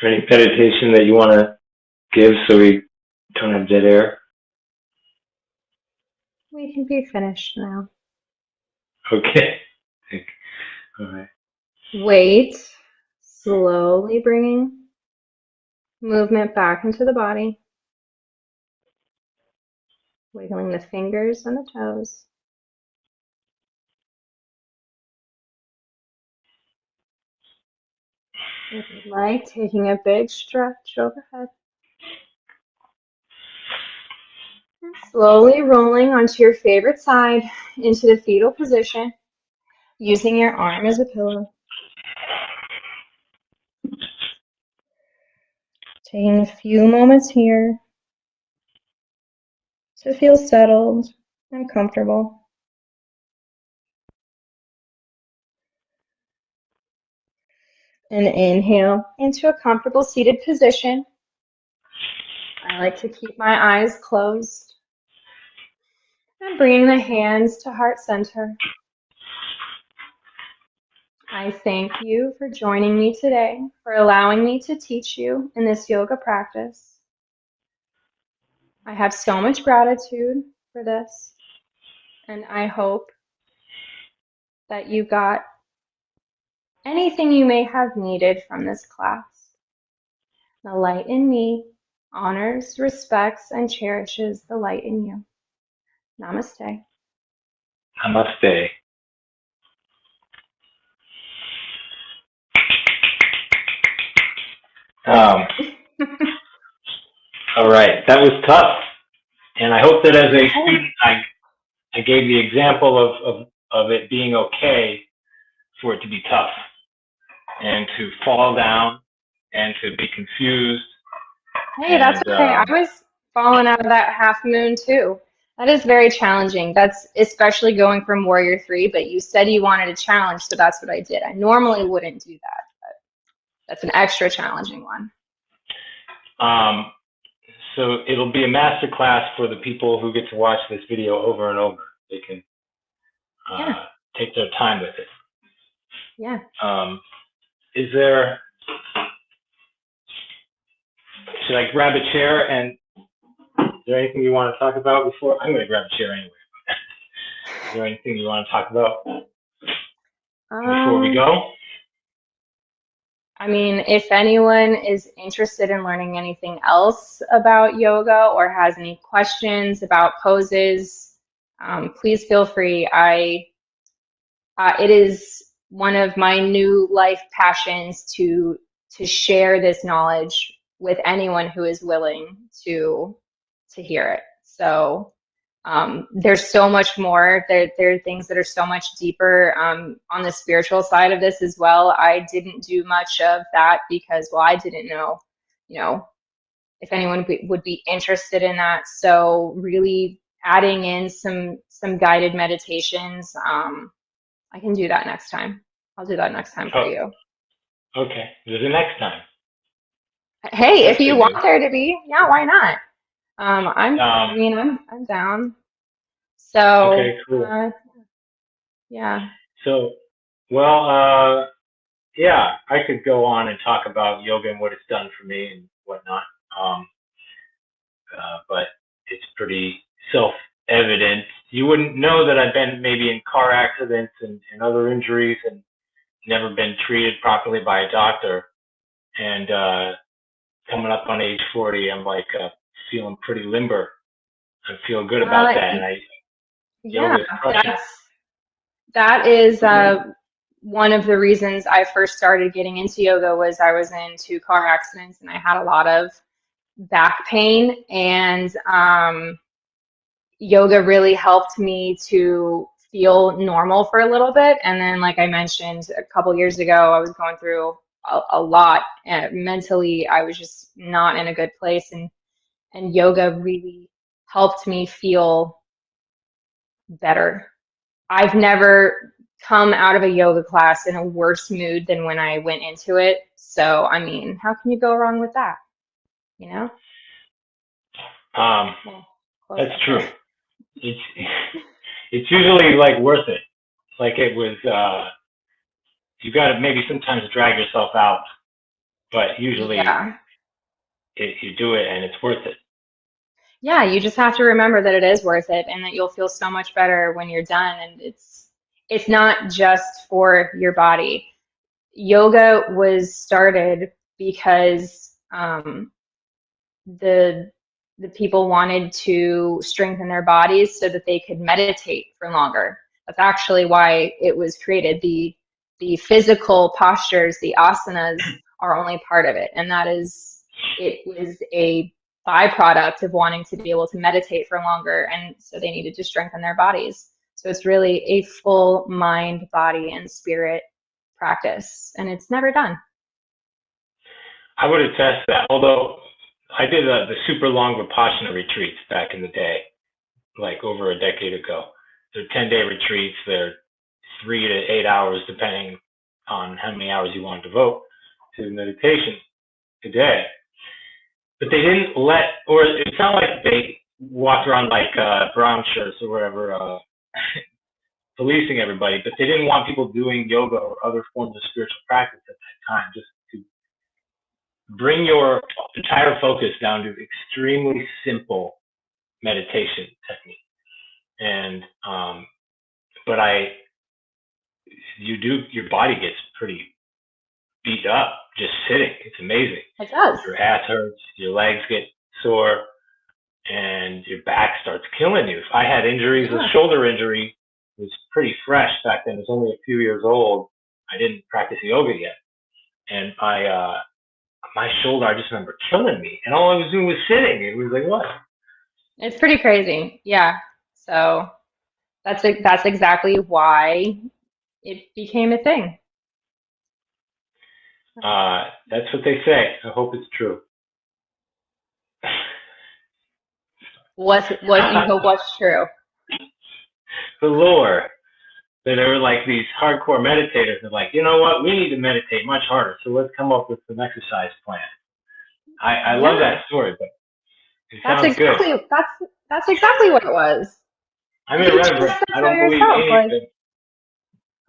Any meditation that you want to give so we don't have dead air? We can be finished now. Okay. All right. Wait, slowly bringing movement back into the body, wiggling the fingers and the toes. If you'd like, taking a big stretch overhead. And slowly rolling onto your favorite side into the fetal position, using your arm as a pillow. Taking a few moments here to feel settled and comfortable. And inhale into a comfortable seated position. I like to keep my eyes closed. And bringing the hands to heart center. I thank you for joining me today, for allowing me to teach you in this yoga practice. I have so much gratitude for this, and I hope that you got anything you may have needed from this class. The light in me honors, respects, and cherishes the light in you. Namaste. Namaste. All right, that was tough, and I hope that as a student, I gave the example of it being okay for it to be tough, and to fall down, and to be confused. Hey, that's okay. I was falling out of that half moon too. That is very challenging. That's especially going from Warrior 3, but you said you wanted a challenge, so that's what I did. I normally wouldn't do that, but that's an extra challenging one. So it'll be a master class for the people who get to watch this video over and over. They can take their time with it. Yeah. Should I grab a chair, and is there anything you want to talk about before? I'm going to grab a chair anyway. Is there anything you want to talk about before we go? I mean, if anyone is interested in learning anything else about yoga or has any questions about poses, please feel free. It is one of my new life passions to share this knowledge with anyone who is willing to hear it. So there's so much more. There are things that are so much deeper on the spiritual side of this as well. I didn't do much of that because, well, I didn't know, if anyone would be interested in that. So really adding in some guided meditations. I can do that next time. I'll do that next time for you. Okay. There's a next time. Hey, if you want there to be, yeah, why not? I'm down. So, okay, cool. Yeah. So, well, yeah, I could go on and talk about yoga and what it's done for me and whatnot. But it's pretty self-evident. You wouldn't know that I've been maybe in car accidents and other injuries and never been treated properly by a doctor. And coming up on age 40, I'm like feeling pretty limber. I feel good about that. And that is one of the reasons I first started getting into yoga was I was in 2 car accidents and I had a lot of back pain, and yoga really helped me to feel normal for a little bit. And then, like I mentioned a couple years ago, I was going through a lot mentally. I was just not in a good place, and yoga really helped me feel better. I've never come out of a yoga class in a worse mood than when I went into it. So, I mean, how can you go wrong with that? That's true. It's usually like worth it. Like it was, you got to maybe sometimes drag yourself out but usually Yeah. you do it and it's worth it. Yeah, you just have to remember that it is worth it and that you'll feel so much better when you're done. And it's not just for your body. Yoga was started because the the people wanted to strengthen their bodies so that they could meditate for longer. That's actually why it was created. The physical postures, the asanas, are only part of it, and that is, it was a byproduct of wanting to be able to meditate for longer, and so they needed to strengthen their bodies. So it's really a full mind, body, and spirit practice, and it's never done. I would attest that, although I did the super long Vipassana retreats back in the day, like over a decade ago. They're 10-day retreats. They're 3 to 8 hours, depending on how many hours you want to devote to meditation a day. But they didn't or it's not like they walked around like brown shirts or whatever, policing everybody, but they didn't want people doing yoga or other forms of spiritual practice at that time, just to bring your entire focus down to extremely simple meditation technique. And but your body gets pretty beat up just sitting. It's amazing. It does. Your ass hurts, your legs get sore, and your back starts killing you. I had injuries. Yeah. A shoulder injury was pretty fresh back then. It was only a few years old. I didn't practice yoga yet, and my shoulder, I just remember killing me, and all I was doing was sitting. It was like, what? It's pretty crazy. Yeah. So that's exactly why it became a thing. That's what they say. I hope it's true. What you hope what's true? The lore. That there were like these hardcore meditators that like, you know what, we need to meditate much harder, so let's come up with some exercise plan. I love that story, but it sounds good. That's exactly what it was. I'm irreverent. I don't believe anything. Like,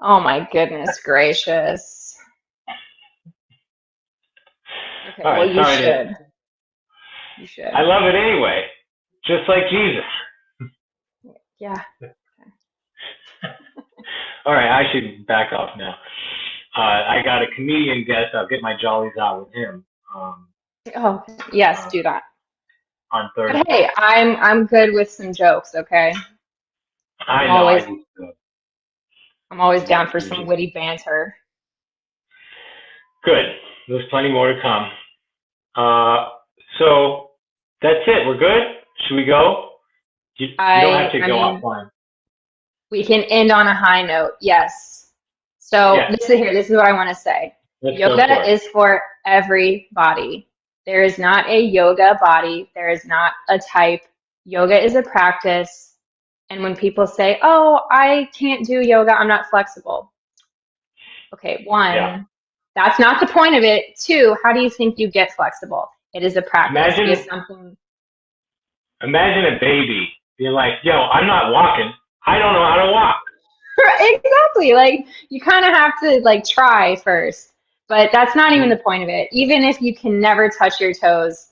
oh my goodness gracious. Okay, right, well you should. You should. I love it anyway, just like Jesus. Yeah. All right, I should back off now. I got a comedian guest. I'll get my jollies out with him. Oh yes, do that. On Thursday. But hey, I'm good with some jokes. Okay. I'm always down for some witty banter. Good. There's plenty more to come. So that's it. We're good. Should we go? You don't have to go offline. We can end on a high note. Yes. So This is what I want to say. Yoga is for everybody. There is not a yoga body. There is not a type. Yoga is a practice. And when people say, oh, I can't do yoga, I'm not flexible. Okay, one, that's not the point of it. Two, how do you think you get flexible? It is a practice. Imagine a baby being like, yo, I'm not walking. I don't know how to walk. Exactly. Like, you kind of have to like try first. But that's not even the point of it. Even if you can never touch your toes,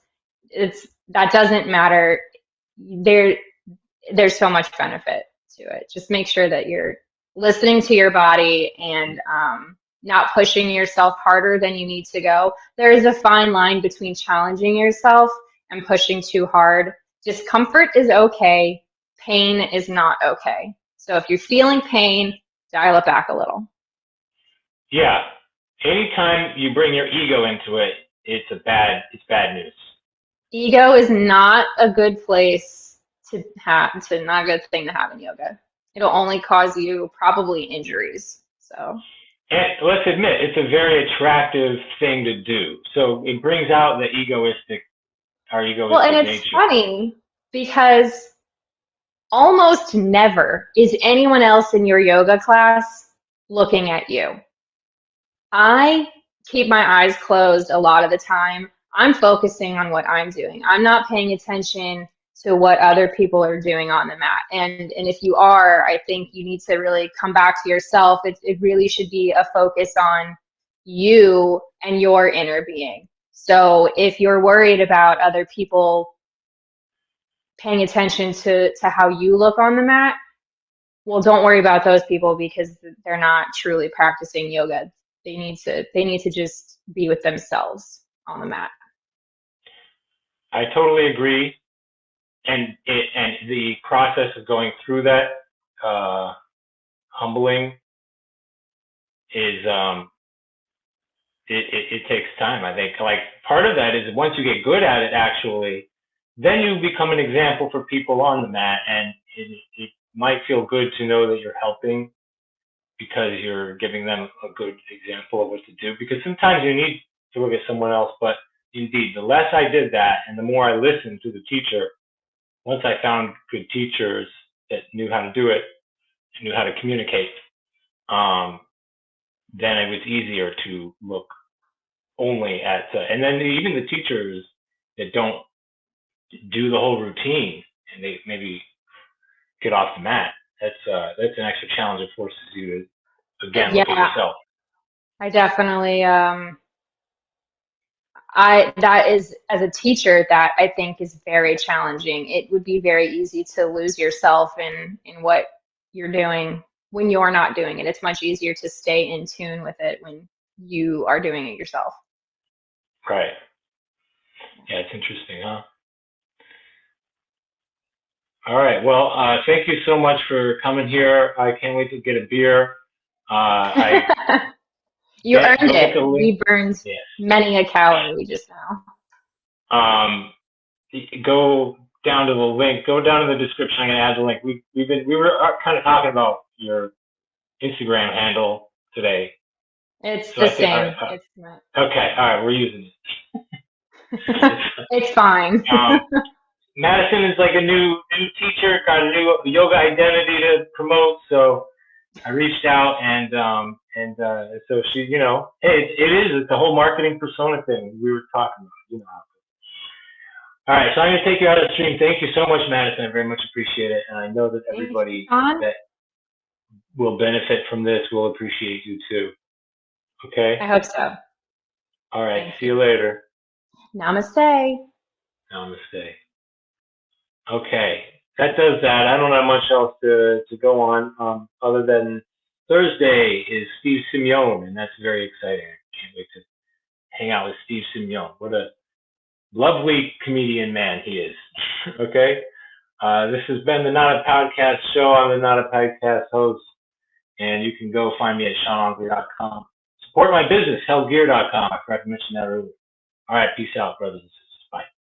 that doesn't matter. There's so much benefit to it. Just make sure that you're listening to your body and not pushing yourself harder than you need to go. There is a fine line between challenging yourself and pushing too hard. Discomfort is okay. Pain is not okay. So if you're feeling pain, dial it back a little. Yeah. Anytime you bring your ego into it, it's bad news. Ego is not a good place to have, not a good thing to have in yoga. It'll only cause you probably injuries. So. And let's admit, it's a very attractive thing to do. So it brings out the our egoistic well, and it's nature. Funny because almost never is anyone else in your yoga class looking at you. I keep my eyes closed a lot of the time. I'm focusing on what I'm doing. I'm not paying attention to what other people are doing on the mat. And if you are, I think you need to really come back to yourself. It really should be a focus on you and your inner being. So if you're worried about other people paying attention to how you look on the mat, well, don't worry about those people because they're not truly practicing yoga. They need to just be with themselves on the mat. I totally agree. And the process of going through that humbling is it takes time. I think like part of that is once you get good at it, actually, then you become an example for people on the mat, and it might feel good to know that you're helping because you're giving them a good example of what to do. Because sometimes you need to look at someone else, but indeed, the less I did that, and the more I listened to the teacher, once I found good teachers that knew how to do it, knew how to communicate, then it was easier to look only at, and then even the teachers that don't do the whole routine and they maybe get off the mat. That's an extra challenge. It forces you to again look at Yeah, yourself. I definitely that is, as a teacher, that I think is very challenging. It would be very easy to lose yourself in what you're doing when you're not doing it. It's much easier to stay in tune with it when you are doing it yourself. Right. Yeah, it's interesting, huh? All right. Well, thank you so much for coming here. I can't wait to get a beer. I You earned go get the it. link. We burned Yeah. many a calorie just now. Um, go down to the link. Go down to the description. I'm gonna add the link. We were kind of talking about your Instagram handle today. It's So the I think same. It's not. okay. All right, we're using it. It's fine. Madison is like a new teacher, got a new yoga identity to promote. So I reached out and so she, hey, it's the whole marketing persona thing we were talking about. All right, so I'm gonna take you out of the stream. Thank you so much, Madison. I very much appreciate it, and I know that Thank you, everybody Sean. that will benefit from this will appreciate you too. Okay. I hope so. All right. Thank See you. you later. Namaste. Namaste. Okay, that does that. I don't have much else to go on other than Thursday is Steve Simeone, and that's very exciting. I can't wait to hang out with Steve Simeone. What a lovely comedian man he is. Okay, this has been the Not a Podcast show. I'm the Not a Podcast host, and you can go find me at SeanOngley.com. Support my business, hellgear.com. I forgot to mention that earlier. All right, peace out, brothers and sisters. Bye.